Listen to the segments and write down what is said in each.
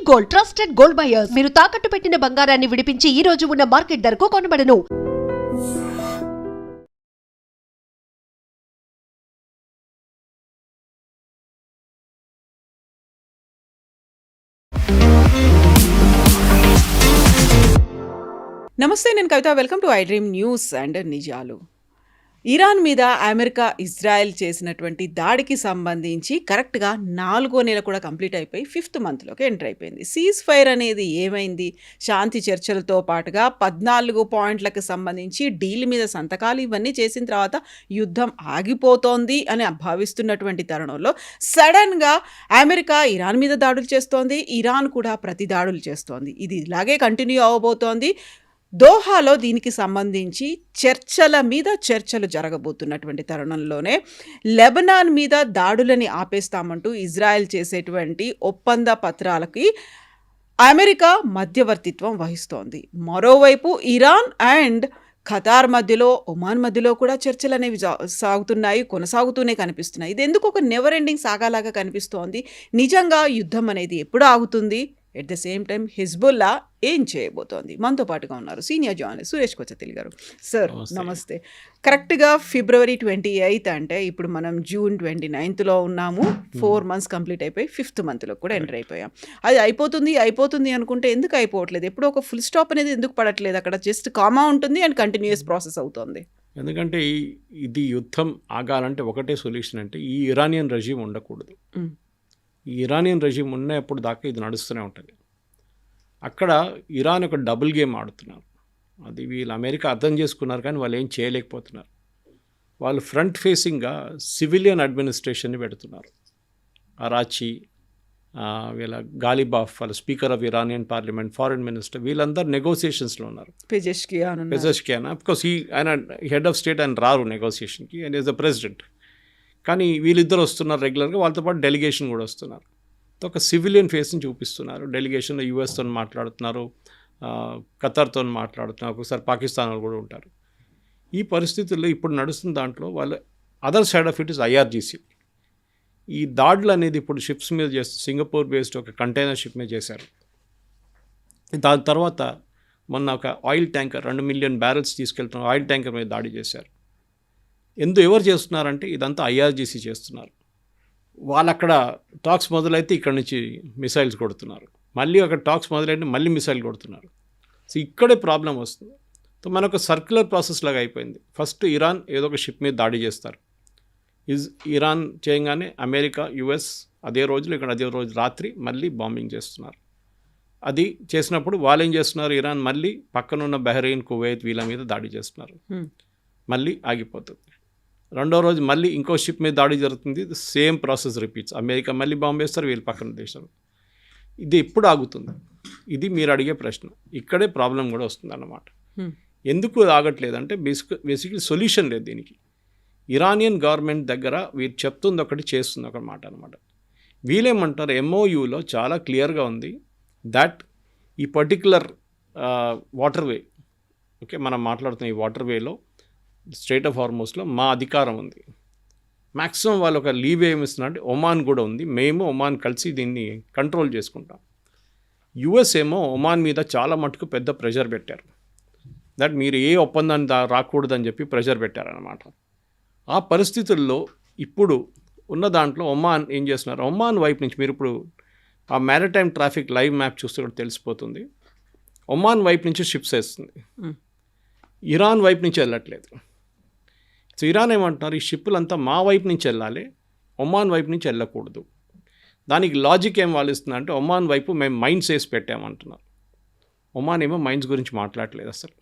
Gold, trusted gold buyers. మీరు తాకట్టు పెట్టిన బంగారాన్ని విడిపించి ఈ రోజు ఉన్న మార్కెట్ ధరకు కొనబడను. నమస్తే, నేను Kavitha. Welcome to I dream news and నిజాలు. ఇరాన్ మీద అమెరికా, ఇజ్రాయెల్ చేసినటువంటి దాడికి సంబంధించి కరెక్ట్గా 4వ నెల కూడా కంప్లీట్ అయిపోయి 5th మంత్లోకి ఎంటర్ అయిపోయింది. సీజ్ ఫైర్ అనేది ఏమైంది? శాంతి చర్చలతో పాటుగా 14 పాయింట్లకు సంబంధించి డీల్ మీద సంతకాలు ఇవన్నీ చేసిన తర్వాత యుద్ధం ఆగిపోతోంది అని భావిస్తున్నటువంటి తరుణంలో సడన్గా అమెరికా ఇరాన్ మీద దాడులు చేస్తోంది, ఇరాన్ కూడా ప్రతి దాడులు చేస్తోంది. ఇది ఇలాగే కంటిన్యూ అవ్వబోతోంది. దోహాలో దీనికి సంబంధించి చర్చల మీద చర్చలు జరగబోతున్నటువంటి తరుణంలోనే లెబనాన్ మీద దాడులని ఆపేస్తామంటూ ఇజ్రాయెల్ చేసేటువంటి ఒప్పంద పత్రాలకి అమెరికా మధ్యవర్తిత్వం వహిస్తోంది. మరోవైపు ఇరాన్ అండ్ ఖతార్ మధ్యలో, ఒమాన్ మధ్యలో కూడా చర్చలు అనేవి సాగుతున్నాయి, కొనసాగుతూనే కనిపిస్తున్నాయి. ఇది ఎందుకు ఒక నెవర్ ఎండింగ్ సాగాలాగా కనిపిస్తోంది? నిజంగా యుద్ధం అనేది ఎప్పుడు ఆగుతుంది? At the same time Hezbollah ఏం చేయబోతోంది? మనతో పాటుగా ఉన్నారు సీనియర్ జర్నలిస్ట్ సురేష్ కొచ్చతిల్ గారు. సార్ నమస్తే. కరెక్ట్గా February 28 అంటే ఇప్పుడు మనం June 29లో ఉన్నాము. 4 months కంప్లీట్ అయిపోయి 5th మంత్లో కూడా ఎంటర్ అయిపోయాం. అది అయిపోతుంది అనుకుంటే ఎందుకు అయిపోవట్లేదు? ఎప్పుడు ఒక ఫుల్ స్టాప్ అనేది ఎందుకు పడట్లేదు? అక్కడ జస్ట్ కామా ఉంటుంది అండ్ కంటిన్యూస్ ప్రాసెస్ అవుతుంది. ఎందుకంటే ఇది యుద్ధం ఆగాలంటే ఒకటే సొల్యూషన్, అంటే ఈ ఇరానియన్ రెజీమ్ ఉండకూడదు. ఈ ఇరానియన్ రెజీమ్ ఉన్నప్పుడు దాకా ఇది నడుస్తూనే ఉంటుంది. అక్కడ ఇరాన్ ఒక డబుల్ గేమ్ ఆడుతున్నారు. అది వీళ్ళు అమెరికా అర్థం చేసుకున్నారు, కానీ వాళ్ళు ఏం చేయలేకపోతున్నారు. వాళ్ళు ఫ్రంట్ ఫేసింగ్గా సివిలియన్ అడ్మినిస్ట్రేషన్ని పెడుతున్నారు. అరాచి, వీళ్ళ గాలిబాఫ్, వాళ్ళ speaker of Iranian parliament, foreign minister, వీళ్ళందరూ నెగోసియేషన్స్లో ఉన్నారు. పెజెష్కియాన్ అఫ్కోర్స్ ఆయన హెడ్ ఆఫ్ స్టేట్, ఆయన రారు నెగోసియేషన్కి, అండ్ ఈజ్ ద ప్రెసిడెంట్. కానీ వీళ్ళిద్దరు వస్తున్నారు రెగ్యులర్గా, వాళ్ళతో పాటు డెలిగేషన్ కూడా వస్తున్నారు. ఒక సివిలియన్ ఫేస్ని చూపిస్తున్నారు. డెలిగేషన్లో యుఎస్తో మాట్లాడుతున్నారు, ఖతార్తో మాట్లాడుతున్నారు, ఒకసారి పాకిస్తాన్ వాళ్ళు కూడా ఉంటారు. ఈ పరిస్థితుల్లో ఇప్పుడు నడుస్తున్న దాంట్లో వాళ్ళు other side of it is IRGC. ఈ దాడులు అనేది ఇప్పుడు షిప్స్ మీద చేస్తూ సింగపూర్ బేస్డ్ ఒక కంటైనర్ షిప్ మీద చేశారు. దాని తర్వాత మొన్న ఒక ఆయిల్ ట్యాంకర్ 2 million barrels తీసుకెళ్తున్న ఆయిల్ ట్యాంకర్ మీద దాడి చేశారు. ఎవరు చేస్తున్నారంటే ఇదంతా IRGC చేస్తున్నారు. వాళ్ళు అక్కడ టాక్స్ మొదలైతే ఇక్కడ నుంచి మిసైల్స్ కొడుతున్నారు, మళ్ళీ అక్కడ టాక్స్ మొదలైతే మళ్ళీ మిసైల్ కొడుతున్నారు. సో ఇక్కడే ప్రాబ్లం వస్తుంది. సో మనకు సర్క్యులర్ ప్రాసెస్ లాగా అయిపోయింది. ఫస్ట్ ఇరాన్ ఏదో ఒక షిప్ మీద దాడి చేస్తారు. ఇరాన్ చేయగానే అమెరికా, US అదే రోజు రాత్రి మళ్ళీ బాంబింగ్ చేస్తున్నారు. అది చేసినప్పుడు వాళ్ళు ఏం చేస్తున్నారు? ఇరాన్ మళ్ళీ పక్కనున్న బహ్రెయిన్, కువైత్ వీళ్ళ మీద దాడి చేస్తున్నారు. మళ్ళీ ఆగిపోతుంది. రెండో రోజు మళ్ళీ ఇంకో షిప్ మీద దాడి జరుగుతుంది. Same process repeats. అమెరికా మళ్ళీ బాంబు వేస్తారు, వీళ్ళు పక్కన దేశాలు. ఇది ఎప్పుడు ఆగుతుంది? ఇది మీరు అడిగే ప్రశ్న. ఇక్కడే ప్రాబ్లం కూడా వస్తుంది అన్నమాట. ఎందుకు ఆగట్లేదంటే బేసిక్లీ సొల్యూషన్ లేదు దీనికి. ఇరానియన్ గవర్నమెంట్ దగ్గర వీరు చెప్తుంది ఒకటి, చేస్తుంది ఒక మాట అనమాట. వీళ్ళేమంటారు, MOUలో చాలా క్లియర్గా ఉంది దట్ ఈ పర్టికులర్ వాటర్వే, ఓకే, మనం మాట్లాడుతున్న ఈ వాటర్వేలో స్ట్రైట్ ఆఫ్ హార్మోస్లో మా అధికారం ఉంది. మ్యాక్సిమం వాళ్ళు ఒక లీవ్ ఏమిస్తున్నారంటే ఒమాన్ కూడా ఉంది, మేము ఒమాన్ కలిసి దీన్ని కంట్రోల్ చేసుకుంటాం. US ఏమో ఒమాన్ మీద చాలా మటుకు పెద్ద ప్రెషర్ పెట్టారు. దట్ మీరు ఏ ఒప్పందాన్ని రాకూడదని చెప్పి ప్రెషర్ పెట్టారనమాట. ఆ పరిస్థితుల్లో ఇప్పుడు ఉన్న దాంట్లో ఒమాన్ ఏం చేస్తున్నారు? ఒమాన్ వైపు నుంచి మీరు ఇప్పుడు ఆ మ్యారిటైమ్ ట్రాఫిక్ లైవ్ మ్యాప్ చూస్తే కూడా తెలిసిపోతుంది. ఒమాన్ వైపు నుంచి షిప్స్ వేస్తుంది, ఇరాన్ వైపు నుంచి వెళ్ళట్లేదు. సో ఇరాన్ ఏమంటున్నారు, ఈ షిప్పులంతా మా వైపు నుంచి వెళ్ళాలి, ఒమాన్ వైపు నుంచి వెళ్ళకూడదు. దానికి లాజిక్ ఏం వాలిస్తుందంటే ఒమాన్ వైపు మేము మైన్స్ వేసి పెట్టామంటున్నారు. ఒమాన్ ఏమో మైన్స్ గురించి మాట్లాడలేదు అసలు.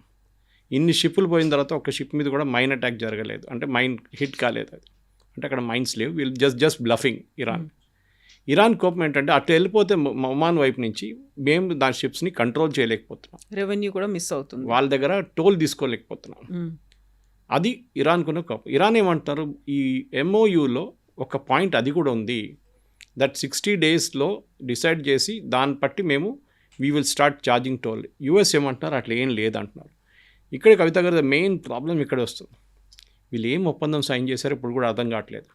ఇన్ని షిప్పులు పోయిన తర్వాత ఒక షిప్ మీద కూడా మైన్ అటాక్ జరగలేదు, అంటే మైన్ హిట్ కాలేదు. అది అంటే అక్కడ మైన్స్ లేవు. వీళ్ళు జస్ట్ బ్లఫింగ్ ఇరాన్ కోపం ఏంటంటే అటు వెళ్ళిపోతే ఒమాన్ వైపు నుంచి మేము దాని షిప్స్ని కంట్రోల్ చేయలేకపోతున్నాం, రెవెన్యూ కూడా మిస్ అవుతుంది, వాళ్ళ దగ్గర టోల్ తీసుకోలేకపోతున్నాం. అది ఇరాన్కున్న కోపం. ఇరాన్ ఏమంటారు, ఈ MOUలో ఒక పాయింట్ అది కూడా ఉంది, దట్ 60 daysలో డిసైడ్ చేసి దాన్ని బట్టి మేము we will start charging toll. US ఏమంటున్నారు, అట్లా ఏం లేదంటున్నారు. ఇక్కడ కవిత గారు మెయిన్ ప్రాబ్లం ఇక్కడ వస్తుంది. వీళ్ళు ఏం ఒప్పందం సైన్ చేశారో ఇప్పుడు కూడా అర్థం కావట్లేదు.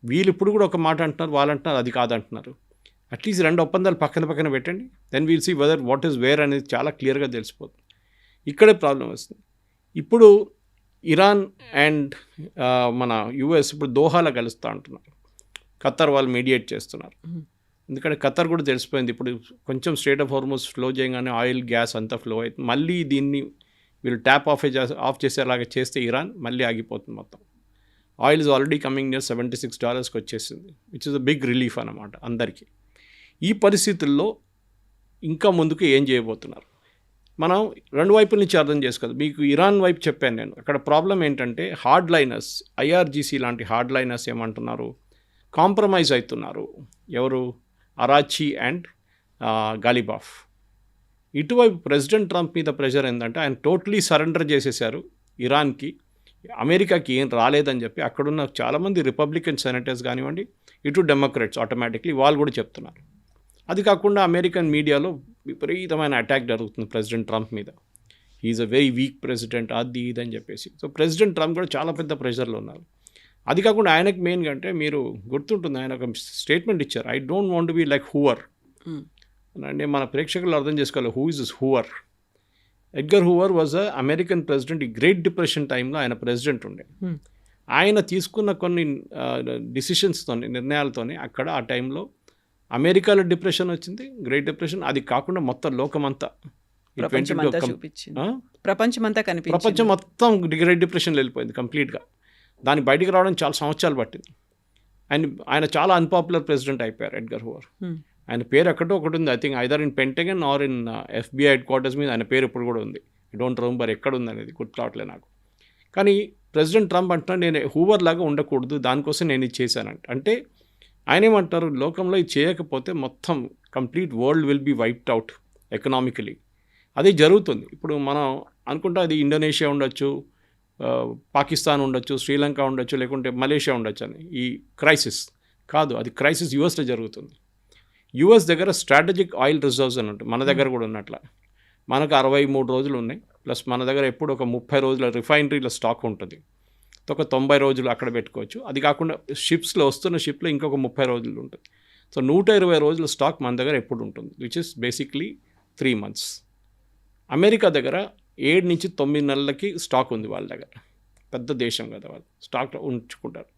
వీళ్ళు ఇప్పుడు కూడా ఒక మాట అంటున్నారు, వాళ్ళు అంటున్నారు అది కాదంటున్నారు. అట్లీస్ట్ 2 ఒప్పందాలు పక్కన పక్కన పెట్టండి. Then we'll see whether what is where అనేది చాలా క్లియర్గా తెలిసిపోతుంది. ఇక్కడే ప్రాబ్లం వస్తుంది. ఇప్పుడు ఇరాన్ అండ్ మన యుఎస్ ఇప్పుడు దోహాలో కలుస్తూ అంటున్నారు. ఖత్తర్ వాళ్ళు మీడియేట్ చేస్తున్నారు. ఎందుకంటే ఖత్తర్ కూడా తెలిసిపోయింది ఇప్పుడు కొంచెం స్ట్రెయిట్ ఆఫ్ హార్మోజ్ ఫ్లో చేయగానే ఆయిల్ గ్యాస్ అంతా ఫ్లో అవుతుంది. మళ్ళీ దీన్ని వీళ్ళు ట్యాప్ ఆఫ్ చేసేలాగా చేస్తే ఇరాన్ మళ్ళీ ఆగిపోతుంది మొత్తం. Oil is already coming near $76 వచ్చేసింది, which is a big relief అన్నమాట అందరికీ. ఈ పరిస్థితుల్లో ఇంకా ముందుకు ఏం చేయబోతున్నారు మనం రెండు వైపుల నుంచి అర్థం చేసుకోవాలి. మీకు ఇరాన్ వైపు చెప్పాను నేను. అక్కడ ప్రాబ్లం ఏంటంటే హార్డ్ లైనర్స్, ఐఆర్జీసీ లాంటి హార్డ్ లైనర్స్ ఏమంటున్నారు, కాంప్రమైజ్ అవుతున్నారు. ఎవరు? అరాచీ అండ్ గాలిబాఫ్. ఇటువైపు ప్రెసిడెంట్ ట్రంప్ మీద ప్రెషర్ ఏంటంటే ఆయన టోటలీ సరెండర్ చేసేసారు ఇరాన్కి, అమెరికాకి ఏం రాలేదని చెప్పి అక్కడున్న చాలామంది రిపబ్లికన్ సెనేటర్స్ కానివ్వండి, ఇటు డెమోక్రాట్స్ ఆటోమేటిక్లీ వాళ్ళు కూడా చెప్తున్నారు. అది కాకుండా అమెరికన్ మీడియాలో విపరీతమైన అటాక్ జరుగుతుంది ప్రెసిడెంట్ ట్రంప్ మీద. He is a very weak president, అది ఇది అని చెప్పేసి. సో ప్రెసిడెంట్ ట్రంప్ కూడా చాలా పెద్ద ప్రెషర్లో ఉన్నారు. అది కాకుండా ఆయనకు మెయిన్గా అంటే మీరు గుర్తుంటుంది, ఆయన ఒక స్టేట్మెంట్ ఇచ్చారు, I don't want to be like Hoover. అంటే మన ప్రేక్షకులు అర్థం చేసుకోవాలి, who is this Hoover. Edgar Hoover was a American president. ఈ గ్రేట్ డిప్రెషన్ టైంలో ఆయన ప్రెసిడెంట్ ఉండే. ఆయన తీసుకున్న కొన్ని డిసిషన్స్తోని, నిర్ణయాలతోని అక్కడ ఆ టైంలో అమెరికాలో డిప్రెషన్ వచ్చింది, గ్రేట్ డిప్రెషన్. అది కాకుండా మొత్తం లోకమంతా ప్రపంచం మొత్తం గ్రేట్ డిప్రెషన్లో వెళ్ళిపోయింది కంప్లీట్గా. దాన్ని బయటికి రావడం చాలా సంవత్సరాలు పట్టింది. ఆయన చాలా అన్పాపులర్ ప్రెసిడెంట్ అయిపోయారు ఎడ్గర్ హూవర్. ఆయన పేరు ఎక్కడో ఒకటి ఉంది, I think either in Pentagon or in FBI headquarters మీద ఆయన పేరు ఇప్పుడు కూడా ఉంది. ఐ డోంట్ రిమెంబర్ ఎక్కడ ఉంది అనేది, గుర్తు రావట్లేదు నాకు. కానీ ప్రెసిడెంట్ ట్రంప్ అంటున్నా నేను హూవర్ లాగా ఉండకూడదు, దానికోసం నేను ఇది చేశానంట. అంటే ఆయన ఏమంటారు, లోకంలో ఇది చేయకపోతే మొత్తం complete world will be wiped out economically. అదే జరుగుతుంది. ఇప్పుడు మనం అనుకుంటా అది ఇండోనేషియా ఉండొచ్చు, పాకిస్తాన్ ఉండొచ్చు, శ్రీలంక ఉండొచ్చు, లేకుంటే మలేషియా ఉండొచ్చు అని. ఈ క్రైసిస్ కాదు, అది క్రైసిస్ యుఎస్లో జరుగుతుంది. యుఎస్ దగ్గర స్ట్రాటజిక్ ఆయిల్ రిజర్వ్స్ అన్నట్టు మన దగ్గర కూడా ఉన్నట్ల. మనకు 63 రోజులు ఉన్నాయి, ప్లస్ మన దగ్గర ఎప్పుడు ఒక 30 రోజుల రిఫైనరీల స్టాక్ ఉంటుంది. ఒక 90 రోజులు అక్కడ పెట్టుకోవచ్చు. అది కాకుండా షిప్స్లో వస్తున్న షిప్లో ఇంకొక 30 రోజులు ఉంటుంది. సో 120 రోజుల స్టాక్ మన దగ్గర ఎప్పుడు ఉంటుంది, which is basically 3 months. America దగ్గర 7 నుంచి 9 నెలలకి స్టాక్ ఉంది వాళ్ళ దగ్గర. పెద్ద దేశం కదా, వాళ్ళు స్టాక్ ఉంచుకుంటారు.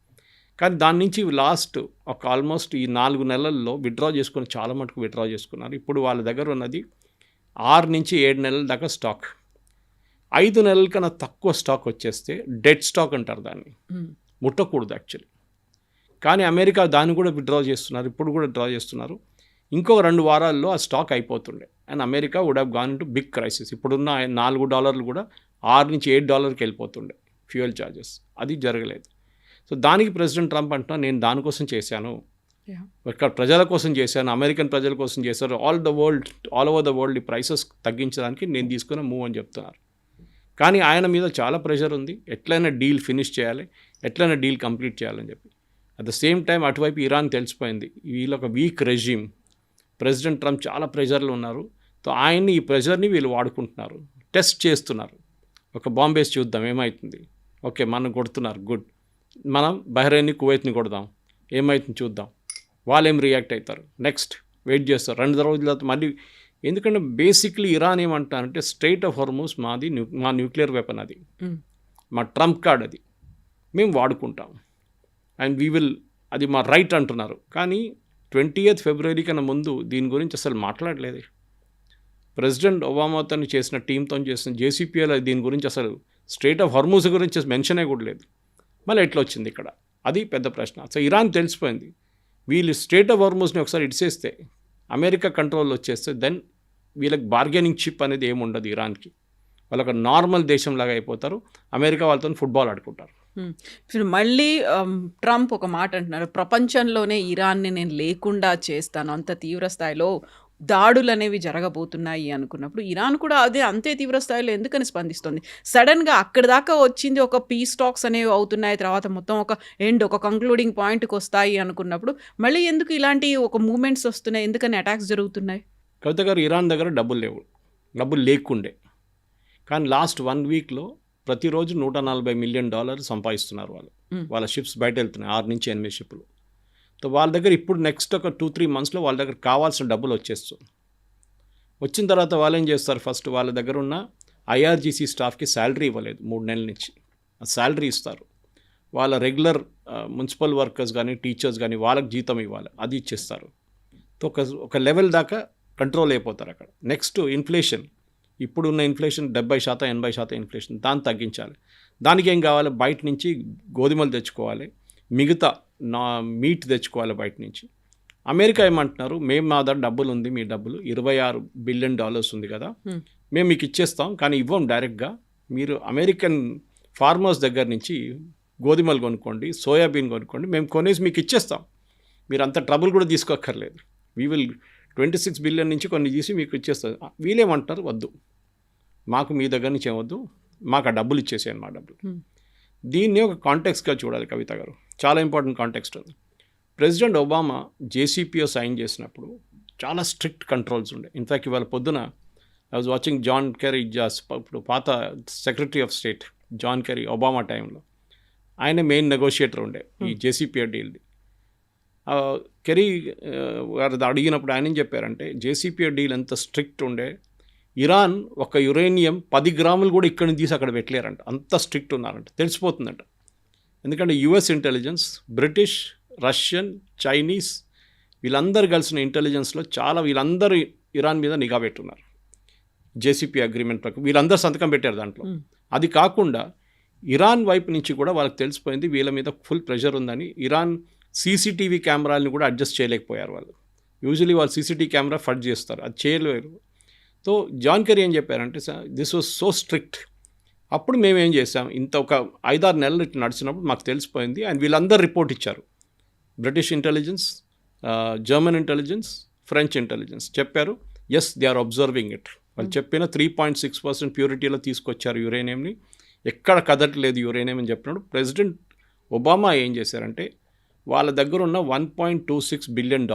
కానీ దాని నుంచి లాస్ట్ ఒక ఆల్మోస్ట్ ఈ 4 నెలల్లో విత్డ్రా చేసుకుని చాలా మటుకు విత్డ్రా చేసుకున్నారు. ఇప్పుడు వాళ్ళ దగ్గర ఉన్నది 6 నుంచి 7 నెలల దాకా స్టాక్. 5 నెలల కన్నా తక్కువ స్టాక్ వచ్చేస్తే డెడ్ స్టాక్ అంటారు, దాన్ని ముట్టకూడదు యాక్చువల్లీ. కానీ అమెరికా దాన్ని కూడా విత్డ్రా చేస్తున్నారు, ఇప్పుడు కూడా డ్రా చేస్తున్నారు. ఇంకో 2 వారాల్లో ఆ స్టాక్ అయిపోతుండే and America would have gone into big crisis. ఇప్పుడున్న $4 కూడా $6 నుంచి $8 వెళ్ళిపోతుండే ఫ్యూయల్ ఛార్జెస్. అది జరగలేదు. సో దానికి ప్రెసిడెంట్ ట్రంప్ అంటున్నా నేను దానికోసం చేశాను, ఇక్కడ ప్రజల కోసం చేశాను, అమెరికన్ ప్రజల కోసం చేశారు, ఆల్ ఓవర్ ద వరల్డ్ ఈ ప్రైసెస్ తగ్గించడానికి నేను తీసుకున్న మూవ్ అని చెప్తున్నారు. కానీ ఆయన మీద చాలా ప్రెషర్ ఉంది, ఎట్లయినా డీల్ ఫినిష్ చేయాలి, ఎట్లయినా డీల్ కంప్లీట్ చేయాలని చెప్పి. అట్ ద సేమ్ టైం అటువైపు ఇరాన్ తెలిసిపోయింది, వీళ్ళు ఒక వీక్ రెజ్యూమ్, ప్రెసిడెంట్ ట్రంప్ చాలా ప్రెషర్లు ఉన్నారు. సో ఆయన్ని, ఈ ప్రెషర్ని వీళ్ళు వాడుకుంటున్నారు, టెస్ట్ చేస్తున్నారు. ఒక బాంబేస్ చూద్దాం ఏమవుతుంది, ఓకే మనం కొడుతున్నారు, గుడ్, మనం బహ్రెయిన్ని కువైత్ని కొడదాం, ఏమవుతుంది చూద్దాం, వాళ్ళు ఏం రియాక్ట్ అవుతారు, నెక్స్ట్ వెయిట్ చేస్తారు 2 రోజుల తర్వాత మళ్ళీ. ఎందుకంటే బేసిక్లీ ఇరాన్ ఏమంటారంటే స్ట్రెయిట్ ఆఫ్ హార్మూజ్ మా న్యూక్లియర్ వెపన్, అది మా ట్రంప్ కార్డ్, అది మేము వాడుకుంటాం అండ్ వీ విల్, అది మా రైట్ అంటున్నారు. కానీ 20th ఫిబ్రవరి కన్నా ముందు దీని గురించి అసలు మాట్లాడలేదు. ప్రెసిడెంట్ ఒబామాతో చేసిన టీంతో చేసిన JCPOలో దీని గురించి అసలు స్ట్రెయిట్ ఆఫ్ హార్మూజ్ గురించి మెన్షనే కూడా లేదు. మళ్ళీ ఎట్లా వచ్చింది ఇక్కడ, అది పెద్ద ప్రశ్న. సో ఇరాన్ తెలిసిపోయింది, వీళ్ళు స్ట్రెయిట్ ఆఫ్ హార్మూజ్ని ఒకసారి ఇడిసేస్తే, అమెరికా కంట్రోల్లో వచ్చేస్తే, దెన్ వీళ్ళకి బార్గెనింగ్ చిప్ అనేది ఏమి ఉండదు ఇరాన్కి. వాళ్ళు ఒక నార్మల్ దేశంలాగా అయిపోతారు, అమెరికా వాళ్ళతో ఫుట్బాల్ ఆడుకుంటారు. ఇప్పుడు మళ్ళీ ట్రంప్ ఒక మాట అంటున్నారు, ప్రపంచంలోనే ఇరాన్ని నేను లేకుండా చేస్తాను, అంత తీవ్ర స్థాయిలో దాడులు అనేవి జరగబోతున్నాయి అనుకున్నప్పుడు ఇరాన్ కూడా అదే అంతే తీవ్ర స్థాయిలో ఎందుకని స్పందిస్తుంది? సడన్గా అక్కడి దాకా వచ్చింది, ఒక పీస్ టాక్స్ అనేవి అవుతున్నాయి, తర్వాత మొత్తం ఒక ఒక కంక్లూడింగ్ పాయింట్కి వస్తాయి అనుకున్నప్పుడు మళ్ళీ ఎందుకు ఇలాంటి ఒక మూమెంట్స్ వస్తున్నాయి, ఎందుకని అటాక్స్ జరుగుతున్నాయి? కవిత గారు, ఇరాన్ దగ్గర డబ్బులు లేకుండే, కానీ లాస్ట్ 1 వీక్లో ప్రతిరోజు $140 మిలియన్ సంపాదిస్తున్నారు వాళ్ళు. వాళ్ళ షిప్స్ బయట వెళ్తున్నాయి, 6 నుంచి 8 షిప్లు. సో వాళ్ళ దగ్గర ఇప్పుడు నెక్స్ట్ ఒక 2-3 మంత్స్లో వాళ్ళ దగ్గర కావాల్సిన డబ్బులు వచ్చేస్తుంది. వచ్చిన తర్వాత వాళ్ళు ఏం చేస్తారు, ఫస్ట్ వాళ్ళ దగ్గర ఉన్న ఐఆర్జీసీ స్టాఫ్కి శాలరీ ఇవ్వలేదు 3 నెలల నుంచి, ఆ శాలరీ ఇస్తారు. వాళ్ళ రెగ్యులర్ మున్సిపల్ వర్కర్స్ కానీ టీచర్స్ కానీ వాళ్ళకి జీతం ఇవ్వాలి, అది ఇచ్చేస్తారు. సో ఒక లెవెల్ దాకా కంట్రోల్ అయిపోతారు అక్కడ. నెక్స్ట్ ఇన్ఫ్లేషన్, ఇప్పుడున్న ఇన్ఫ్లేషన్ 70% 80% ఇన్ఫ్లేషన్, దాన్ని తగ్గించాలి. దానికి ఏం కావాలి, బయట నుంచి గోధుమలు తెచ్చుకోవాలి, మిగతా మీట్ తెచ్చుకోవాలి బయట నుంచి. అమెరికా ఏమంటున్నారు, మేము మా దగ్గర డబ్బులు ఉంది, మీ డబ్బులు $26 బిలియన్ ఉంది కదా, మేము మీకు ఇచ్చేస్తాం, కానీ ఇవ్వం డైరెక్ట్గా, మీరు అమెరికన్ ఫార్మర్స్ దగ్గర నుంచి గోధుమలు కొనుక్కోండి, సోయాబీన్ కొనుక్కోండి, మేము కొనేసి మీకు ఇచ్చేస్తాం, మీరు అంత ట్రబుల్ కూడా తీసుకోక్కర్లేదు, వీ విల్ 26 బిలియన్ నుంచి కొన్ని తీసి మీకు ఇచ్చేస్తుంది. వీళ్ళేమంటారు, వద్దు, మాకు మీ దగ్గర నుంచి ఏమొద్దు, మాకు ఆ డబ్బులు ఇచ్చేసేయండి, మా డబ్బులు. దీన్ని ఒక కాంటెక్స్ట్గా చూడాలి కవిత గారు, చాలా ఇంపార్టెంట్ కాంటెక్స్ట్ ఉంది. ప్రెసిడెంట్ ఒబామా జేసీపీఓ సైన్ చేసినప్పుడు చాలా స్ట్రిక్ట్ కంట్రోల్స్ ఉండే. ఇన్ఫ్యాక్ట్ ఇవాళ పొద్దున I was watching John Kerry, ఇప్పుడు పాత secretary of state John Kerry, Obama టైంలో ఆయన మెయిన్ నెగోషియేటర్ ఉండే ఈ జేసీపీఓ డీల్ది. కెరీ గారు అడిగినప్పుడు ఆయన ఏం చెప్పారంటే, జేసీపీఓ డీల్ ఎంత స్ట్రిక్ట్ ఉండే, ఇరాన్ ఒక యురేనియం 10 గ్రాములు కూడా ఇక్కడి నుంచి తీసి అక్కడ పెట్టలేరంట, అంత స్ట్రిక్ట్ ఉన్నారంట, తెలిసిపోతుందంట. ఎందుకంటే US intelligence, British, Russian, Chinese వీళ్ళందరూ కలిసిన ఇంటెలిజెన్స్లో చాలా వీళ్ళందరూ ఇరాన్ మీద నిఘా పెట్టున్నారు. జేసీపీ అగ్రిమెంట్ ప్రకారం వీళ్ళందరూ సంతకం పెట్టారు దాంట్లో. అది కాకుండా ఇరాన్ వైపు నుంచి కూడా వాళ్ళకి తెలిసిపోయింది వీళ్ళ మీద ఫుల్ ప్రెషర్ ఉందని. ఇరాన్ సీసీటీవీ కెమెరాలని కూడా అడ్జస్ట్ చేయలేకపోయారు వాళ్ళు. యూజువలీ వాళ్ళు సీసీటీవీ కెమెరా ఫడ్ చేస్తారు, అది చేయలేరు. సో జాన్ కెరీ ఏం చెప్పారంటే, దిస్ వాజ్ సో స్ట్రిక్ట్. అప్పుడు మేము ఏం చేసాం, ఇంత ఒక 5-6 నెలలు ఇట్లా నడిచినప్పుడు మాకు తెలిసిపోయింది, అండ్ వీళ్ళందరూ రిపోర్ట్ ఇచ్చారు. British intelligence, German intelligence, French intelligence చెప్పారు, yes they are observing it. వాళ్ళు చెప్పిన 3.6% ప్యూరిటీలో తీసుకొచ్చారు యురేనియంని, ఎక్కడ కదట్లేదు యురేనియం అని చెప్పినప్పుడు ప్రెసిడెంట్ ఒబామా ఏం చేశారంటే, వాళ్ళ దగ్గర ఉన్న $1.26 బిలియన్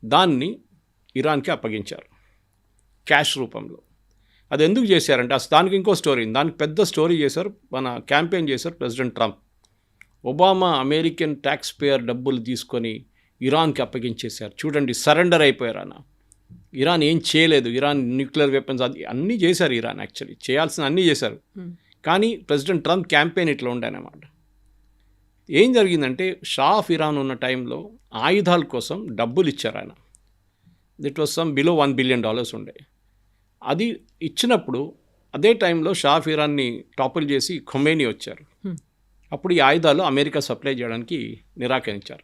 దాన్ని ఇరాన్కి అప్పగించారు క్యాష్ రూపంలో. అది ఎందుకు చేశారంటే, అసలు దానికి ఇంకో స్టోరీ, దానికి పెద్ద స్టోరీ చేశారు, మన క్యాంపెయిన్ చేశారు president Trump. Obama American tax payer డబ్బులు తీసుకొని ఇరాన్కి అప్పగించేశారు, చూడండి సరెండర్ అయిపోయారు అన్న. ఇరాన్ ఏం చేయలేదు, ఇరాన్ న్యూక్లియర్ వెపన్స్ అది అన్నీ చేశారు, ఇరాన్ యాక్చువల్లీ చేయాల్సిన అన్నీ చేశారు. కానీ ప్రెసిడెంట్ ట్రంప్ క్యాంపెయిన్ ఇట్లా ఉండేనమాట. ఏం జరిగిందంటే, షా ఆఫ్ ఇరాన్ ఉన్న టైంలో ఆయుధాల కోసం డబ్బులు ఇచ్చారు ఆయన. దిట్ వాజ్ సమ్ బిలో $1 బిలియన్ ఉండే. అది ఇచ్చినప్పుడు అదే టైంలో షా ఆఫ్ ఇరాన్ని టాపుల్ చేసి ఖొమేనీ వచ్చారు. అప్పుడు ఈ ఆయుధాలు అమెరికా సప్లై చేయడానికి నిరాకరించారు.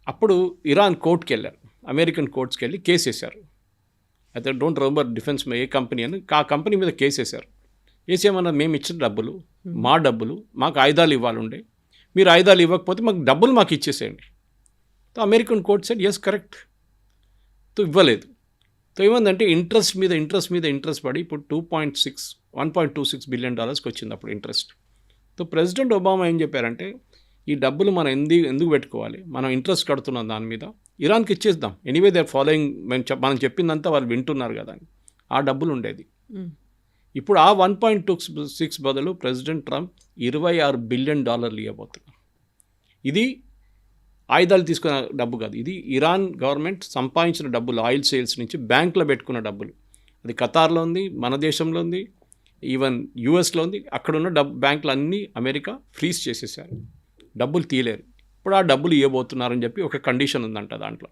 అప్పుడు ఇరాన్ కోర్టుకి వెళ్ళారు, అమెరికన్ కోర్ట్స్కి వెళ్ళి కేసు వేశారు. అయితే don't remember defence A company అని, ఆ కంపెనీ మీద కేసు వేశారు. వేసేమన్నా, మేము ఇచ్చిన డబ్బులు మా డబ్బులు, మాకు ఆయుధాలు ఇవ్వాలండే, మీరు ఆయుధాలు ఇవ్వకపోతే మాకు డబ్బులు మాకు ఇచ్చేసేయండి. So American court said yes correct. So ఇవ్వలేదు. సో ఏమందంటే ఇంట్రెస్ట్ మీద ఇంట్రెస్ట్ పడి ఇప్పుడు $1.26 బిలియన్ వచ్చింది అప్పుడు ఇంట్రెస్ట్. సో ప్రెసిడెంట్ ఒబామా ఏం చెప్పారంటే, ఈ డబ్బులు మనం ఎందుకు పెట్టుకోవాలి, మనం ఇంట్రెస్ట్ కడుతున్నాం దాని మీద, ఇరాన్కి ఇచ్చేద్దాం, ఎనీవే దే ఆర్ ఫాలోయింగ్, మనం చెప్పిందంతా వాళ్ళు వింటున్నారు కదా అని. ఆ డబ్బులు ఉండేది. ఇప్పుడు ఆ 1.26 బదులు ప్రెసిడెంట్ ట్రంప్ $26 బిలియన్ ఇవ్వబోతున్నారు. ఇది ఆయుధాలు తీసుకున్న డబ్బు కాదు, ఇది ఇరాన్ గవర్నమెంట్ సంపాదించిన డబ్బులు, ఆయిల్ సేల్స్ నుంచి బ్యాంకులో పెట్టుకున్న డబ్బులు. అది ఖతార్లో ఉంది, మన దేశంలో ఉంది, ఈవెన్ యూఎస్లో ఉంది. అక్కడున్న బ్యాంకులు అన్నీ అమెరికా ఫ్రీజ్ చేసేసారు, డబ్బులు తీయలేరు. ఇప్పుడు ఆ డబ్బులు ఇవ్వబోతున్నారని చెప్పి ఒక కండిషన్ ఉందంట దాంట్లో.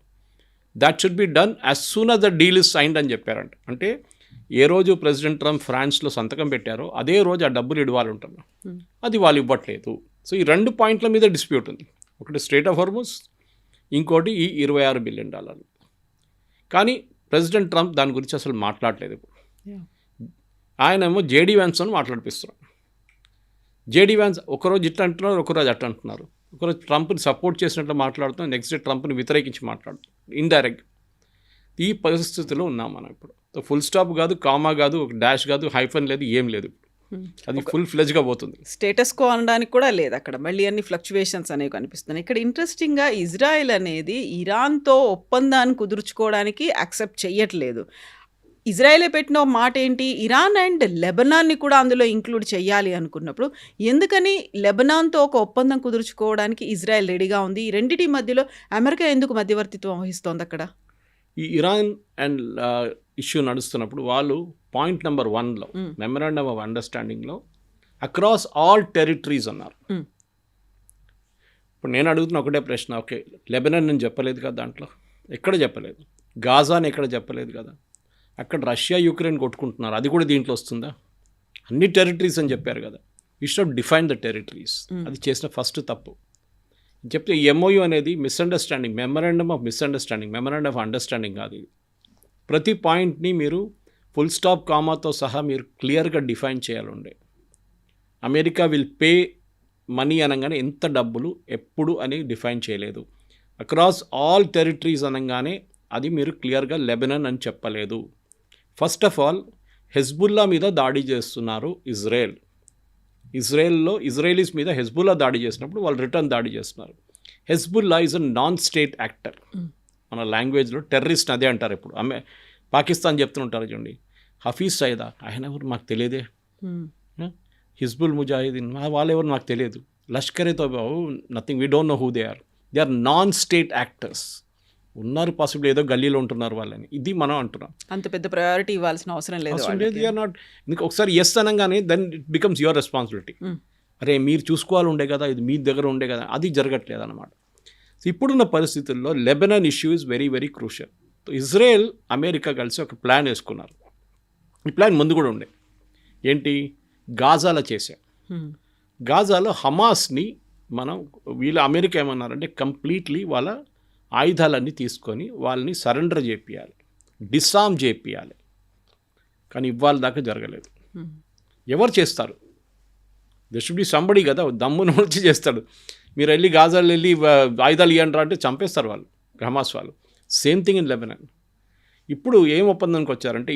That should be done as soon as the deal is signed అని చెప్పారంట. అంటే ఏ రోజు ప్రెసిడెంట్ ట్రంప్ ఫ్రాన్స్లో సంతకం పెట్టారో అదే రోజు ఆ డబ్బులు ఇవ్వాలి ఉంటున్నారు, అది వాళ్ళు ఇవ్వట్లేదు. సో ఈ 2 పాయింట్ల మీద డిస్ప్యూట్ ఉంది. ఒకటి స్ట్రెయిట్ ఆఫ్ హార్ముజ్, ఇంకోటి ఈ $26 బిలియన్. కానీ ప్రెసిడెంట్ ట్రంప్ దాని గురించి అసలు మాట్లాడలేదు. ఇప్పుడు ఆయనేమో జేడీ వ్యాన్స్తో మాట్లాడిపిస్తున్నారు. జేడీ వ్యాన్స్ ఒకరోజు ఇట్లా అంటున్నారు, ఒకరోజు అట్లా అంటున్నారు. ఒకరోజు ట్రంప్ని సపోర్ట్ చేసినట్లు మాట్లాడుతున్నాం, నెక్స్ట్ డే ట్రంప్ని వ్యతిరేకించి మాట్లాడుతున్నాం ఇండైరెక్ట్. ఈ పరిస్థితిలో ఉన్నాం మనం ఇప్పుడు. ఫుల్ స్టాప్ కాదు, కామా కాదు, ఒక డాష్ కాదు, హైఫన్ లేదు, ఏం లేదు. అది ఫుల్ ఫ్లెజ్గా పోతుంది. స్టేటస్ కో అనడానికి కూడా లేదు అక్కడ, మళ్ళీ అన్ని ఫ్లక్చువేషన్స్ అనేవి కనిపిస్తున్నాయి. ఇక్కడ ఇంట్రెస్టింగ్గా ఇజ్రాయెల్ అనేది ఇరాన్తో ఒప్పందాన్ని కుదుర్చుకోవడానికి యాక్సెప్ట్ చెయ్యట్లేదు. ఇజ్రాయెలే పెట్టిన మాట ఏంటి, ఇరాన్ అండ్ లెబనాన్ని కూడా అందులో ఇంక్లూడ్ చేయాలి అనుకున్నప్పుడు ఎందుకని లెబనాన్తో ఒక ఒప్పందం కుదుర్చుకోవడానికి ఇజ్రాయెల్ రెడీగా ఉంది? ఈ రెండిటి మధ్యలో అమెరికా ఎందుకు మధ్యవర్తిత్వం వహిస్తోంది అక్కడ? ఈ ఇరాన్ అండ్ ఇష్యూ నడుస్తున్నప్పుడు వాళ్ళు పాయింట్ నెంబర్ 1లో మెమరాండమ్ ఆఫ్ అండర్స్టాండింగ్లో అక్రాస్ ఆల్ టెరిటరీస్ అన్నారు. ఇప్పుడు నేను అడుగుతున్న ఒకటే ప్రశ్న, ఓకే లెబనాన్ నేను చెప్పలేదు కదా, దాంట్లో ఎక్కడ చెప్పలేదు, గాజాని ఎక్కడ చెప్పలేదు కదా, అక్కడ రష్యా యుక్రెయిన్ కొట్టుకుంటున్నారు, అది కూడా దీంట్లో వస్తుందా? అన్ని టెరిటరీస్ అని చెప్పారు కదా, you should define the territories. అది చేసిన ఫస్ట్ తప్పు. చెప్తే ఎంఓయూ అనేది misunderstanding, memorandum of misunderstanding, memorandum of understanding కాదు ఇది. ప్రతి పాయింట్ని మీరు ఫుల్ స్టాప్ కామాతో సహా మీరు క్లియర్గా డిఫైన్ చేయాలి ఉండే. అమెరికా విల్ పే మనీ అనగానే ఎంత డబ్బులు ఎప్పుడు అని డిఫైన్ చేయలేదు. అక్రాస్ ఆల్ టెరిటరీస్ అనగానే అది మీరు క్లియర్గా లెబనాన్ అని చెప్పలేదు. ఫస్ట్ ఆఫ్ ఆల్ హెజ్బుల్లా మీద దాడి చేస్తున్నారు ఇజ్రాయెల్లో ఇజ్రాయలీస్ మీద హెజ్బుల్లా దాడి చేసినప్పుడు వాళ్ళు రిటర్న్ దాడి చేస్తున్నారు. Hezbollah is a non state actor. మన లాంగ్వేజ్లో టెర్రరిస్ట్ అదే అంటారు. ఇప్పుడు పాకిస్తాన్ చెప్తుంటారు చూడండి, హఫీజ్ సైదా ఆయన ఎవరు మాకు తెలియదే, హిజ్బుల్ ముజాహిదీన్ వాళ్ళెవరు నాకు తెలియదు, Lashkar e Taiba nothing, we don't know who they are non state actors. ఉన్నారు పాసిబుల్ ఏదో గల్లీలో ఉంటున్నారు వాళ్ళని, ఇది మనం అంటున్నాం. అంత పెద్ద ప్రయారిటీ ఇవ్వాల్సిన అవసరం లేదు. యూఆర్ నాట్, ఎందుకు ఒకసారి ఎస్ అనగానే then it becomes your responsibility. అరే మీరు చూసుకోవాలి ఉండే కదా, ఇది మీ దగ్గర ఉండే కదా, అది జరగట్లేదు అనమాట. ఇప్పుడున్న పరిస్థితుల్లో Lebanon issue is very very crucial. Israel America కలిసి ఒక ప్లాన్ వేసుకున్నారు. ఈ ప్లాన్ ముందు కూడా ఉండే, ఏంటి, గాజాలో చేశాం. గాజాలో హమాస్ని మనం వీళ్ళు అమెరికా ఏమన్నారంటే కంప్లీట్లీ వాళ్ళ ఆయుధాలన్నీ తీసుకొని వాళ్ళని సరెండర్ చేపియాలి, డిసామ్ చేపియాలి. కానీ ఇవాళ దాకా జరగలేదు. ఎవరు చేస్తారు? దే షుడ్ బి సంబడి కదా, దమ్మును వచ్చి చేస్తాడు. మీరు వెళ్ళి గాజాలో వెళ్ళి ఆయుధాలు ఇవ్వండి అంటే చంపేస్తారు వాళ్ళు, హమాస్ వాళ్ళు. Same thing in Lebanon. ఇప్పుడు ఏం ఒప్పందానికి వచ్చారంటే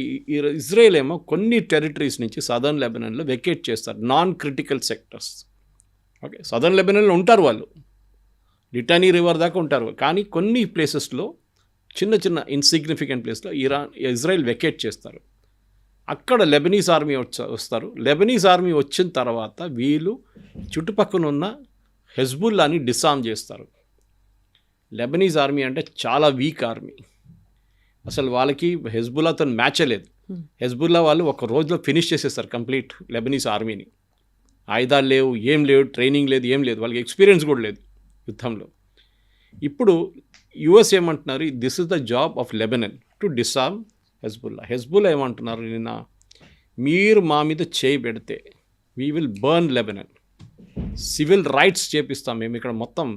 ఇజ్రాయెల్ ఏమో కొన్ని టెరిటరీస్ నుంచి సదర్న్ లెబనాన్లో వెకేట్ చేస్తారు, non critical sectors. Okay, southern లెబనాన్లో ఉంటారు వాళ్ళు, లిటానీ రివర్ దాకా ఉంటారు. కానీ కొన్ని ప్లేసెస్లో చిన్న చిన్న ఇన్సిగ్నిఫికెంట్ ప్లేస్లో ఇజ్రాయెల్ వెకేట్ చేస్తారు. అక్కడ లెబనీస్ ఆర్మీ వస్తారు. లెబనీస్ ఆర్మీ వచ్చిన తర్వాత వీళ్ళు చుట్టుపక్కల ఉన్న హెజ్బుల్లాని డిసామ్ చేస్తారు. లెబనీస్ ఆర్మీ అంటే చాలా వీక్ ఆర్మీ, అసలు వాళ్ళకి హెజ్బుల్లాతో మ్యాచే లేదు. హెజ్బుల్లా వాళ్ళు ఒక రోజులో ఫినిష్ చేసేస్తారు కంప్లీట్ లెబనీస్ ఆర్మీని. ఆయుధాలు లేవు, ఏం లేవు, ట్రైనింగ్ లేదు, ఏం లేదు, వాళ్ళకి ఎక్స్పీరియన్స్ కూడా లేదు యుద్ధంలో. ఇప్పుడు యుఎస్ ఏమంటున్నారు, this is the job of Lebanon to disarm Hezbollah ఏమంటున్నారు, నిన్న మీరు మా మీద చేయి పెడితే we will burn Lebanon, civil rights చేపిస్తాం మేము, ఇక్కడ మొత్తం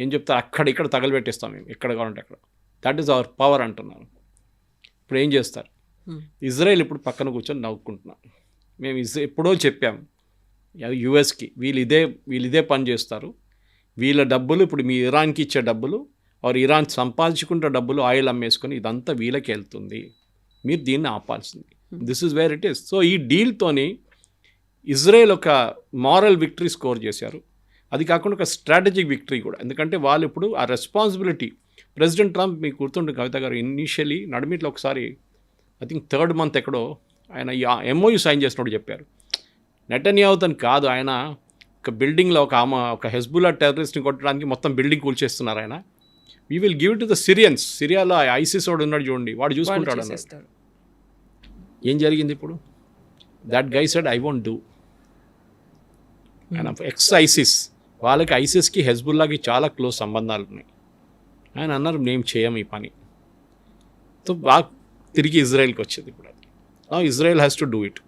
ఏం చెప్తారు అక్కడ ఇక్కడ తగలబెట్టేస్తాం మేము, ఎక్కడ కావాలంటే అక్కడ, దట్ ఈస్ అవర్ పవర్ అంటున్నారు. ఇప్పుడు ఏం చేస్తారు? ఇజ్రాయెల్ ఇప్పుడు పక్కన కూర్చొని నవ్వుకుంటున్నాం. మేము ఎప్పుడో చెప్పాం యుఎస్కి, వీళ్ళు ఇదే పని చేస్తారు, వీళ్ళ డబ్బులు ఇప్పుడు మీ ఇరాన్కి ఇచ్చే డబ్బులు, ఇరాన్ సంపాదించుకుంటే డబ్బులు ఆయిల్ అమ్మేసుకొని ఇదంతా వీళ్ళకి వెళ్తుంది, మీరు దీన్ని ఆపాల్సింది. This is where it is. So ఈ డీల్తోని ఇజ్రాయెల్ ఒక మారల్ విక్టరీ స్కోర్ చేశారు. అది కాకుండా ఒక స్ట్రాటజిక్ విక్టరీ కూడా, ఎందుకంటే వాళ్ళు ఇప్పుడు ఆ రెస్పాన్సిబిలిటీ, ప్రెసిడెంట్ ట్రంప్ మీకు గుర్తుంటుంది కవిత గారు, ఇనీషియలీ నడిమిట్లో ఒకసారి ఐ థింక్ 3rd month ఎక్కడో ఆయన ఈ ఎంఓయూ సైన్ చేసినప్పుడు చెప్పారు, నెటన్యాహుతోని కాదు, ఆయన ఒక బిల్డింగ్లో ఒక హెజ్బుల్లా టెర్రరిస్ట్ని కొట్టడానికి మొత్తం బిల్డింగ్ కూల్చేస్తున్నారు ఆయన, we will give it to the Syrians, సిరియాలో ఐసిస్ వాడు ఉన్నాడు చూడండి, వాడు చూసుకుంటాడు అన్నాడు. ఏం జరిగింది ఇప్పుడు? That guy said I won't do. ఆయన ఎక్స్ ఐసిస్, వాళ్ళకి ఐసిస్కి హెజ్బుల్లాకి చాలా క్లోజ్ సంబంధాలు ఉన్నాయి. ఆయన అన్నారు మేము చేయం ఈ పని. సో బాగా తిరిగి ఇజ్రాయెల్కి వచ్చేది ఇప్పుడు. అది Israel has to do it.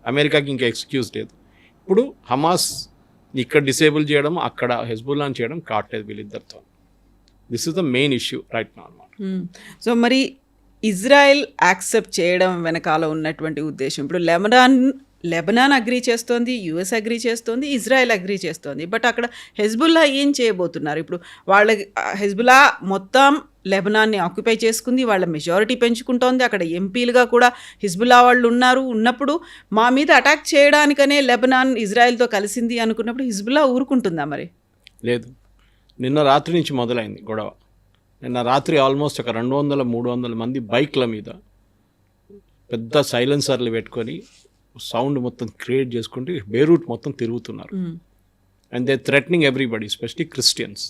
అమెరికాకి ఇంకా ఎక్స్క్యూజ్ లేదు. ఇప్పుడు హమాస్ ఇక్కడ డిసేబుల్ చేయడం, అక్కడ హెజ్బుల్లాని చేయడం కావట్లేదు వీళ్ళిద్దరితో. This is the main issue right now అన్నమాట. సో మరి ఇజ్రాయెల్ యాక్సెప్ట్ చేయడం వెనకాల ఉన్నటువంటి ఉద్దేశం, ఇప్పుడు లెబనాన్ అగ్రీ చేస్తోంది, యుఎస్ అగ్రీ చేస్తోంది, ఇజ్రాయెల్ అగ్రీ చేస్తోంది. బట్ అక్కడ హెజ్బుల్లా ఏం చేయబోతున్నారు? ఇప్పుడు వాళ్ళ హెజ్బుల్లా మొత్తం లెబనాన్ని ఆక్యుపై చేసుకుంది, వాళ్ళ మెజారిటీ పెంచుకుంటోంది, అక్కడ ఎంపీలుగా కూడా హిజ్బుల్లా వాళ్ళు ఉన్నప్పుడు మా మీద అటాక్ చేయడానికనే లెబనాన్ ఇజ్రాయెల్తో కలిసింది అనుకున్నప్పుడు హిజ్బుల్లా ఊరుకుంటుందా మరి? లేదు. నిన్న రాత్రి నుంచి మొదలైంది గొడవ. నిన్న రాత్రి ఆల్మోస్ట్ ఒక 200-300 మంది బైక్ల మీద పెద్ద సైలెన్సర్లు పెట్టుకొని సౌండ్ మొత్తం క్రియేట్ చేసుకుంటే బేరూట్ మొత్తం తిరుగుతున్నారు. And they threatening everybody, especially Christians.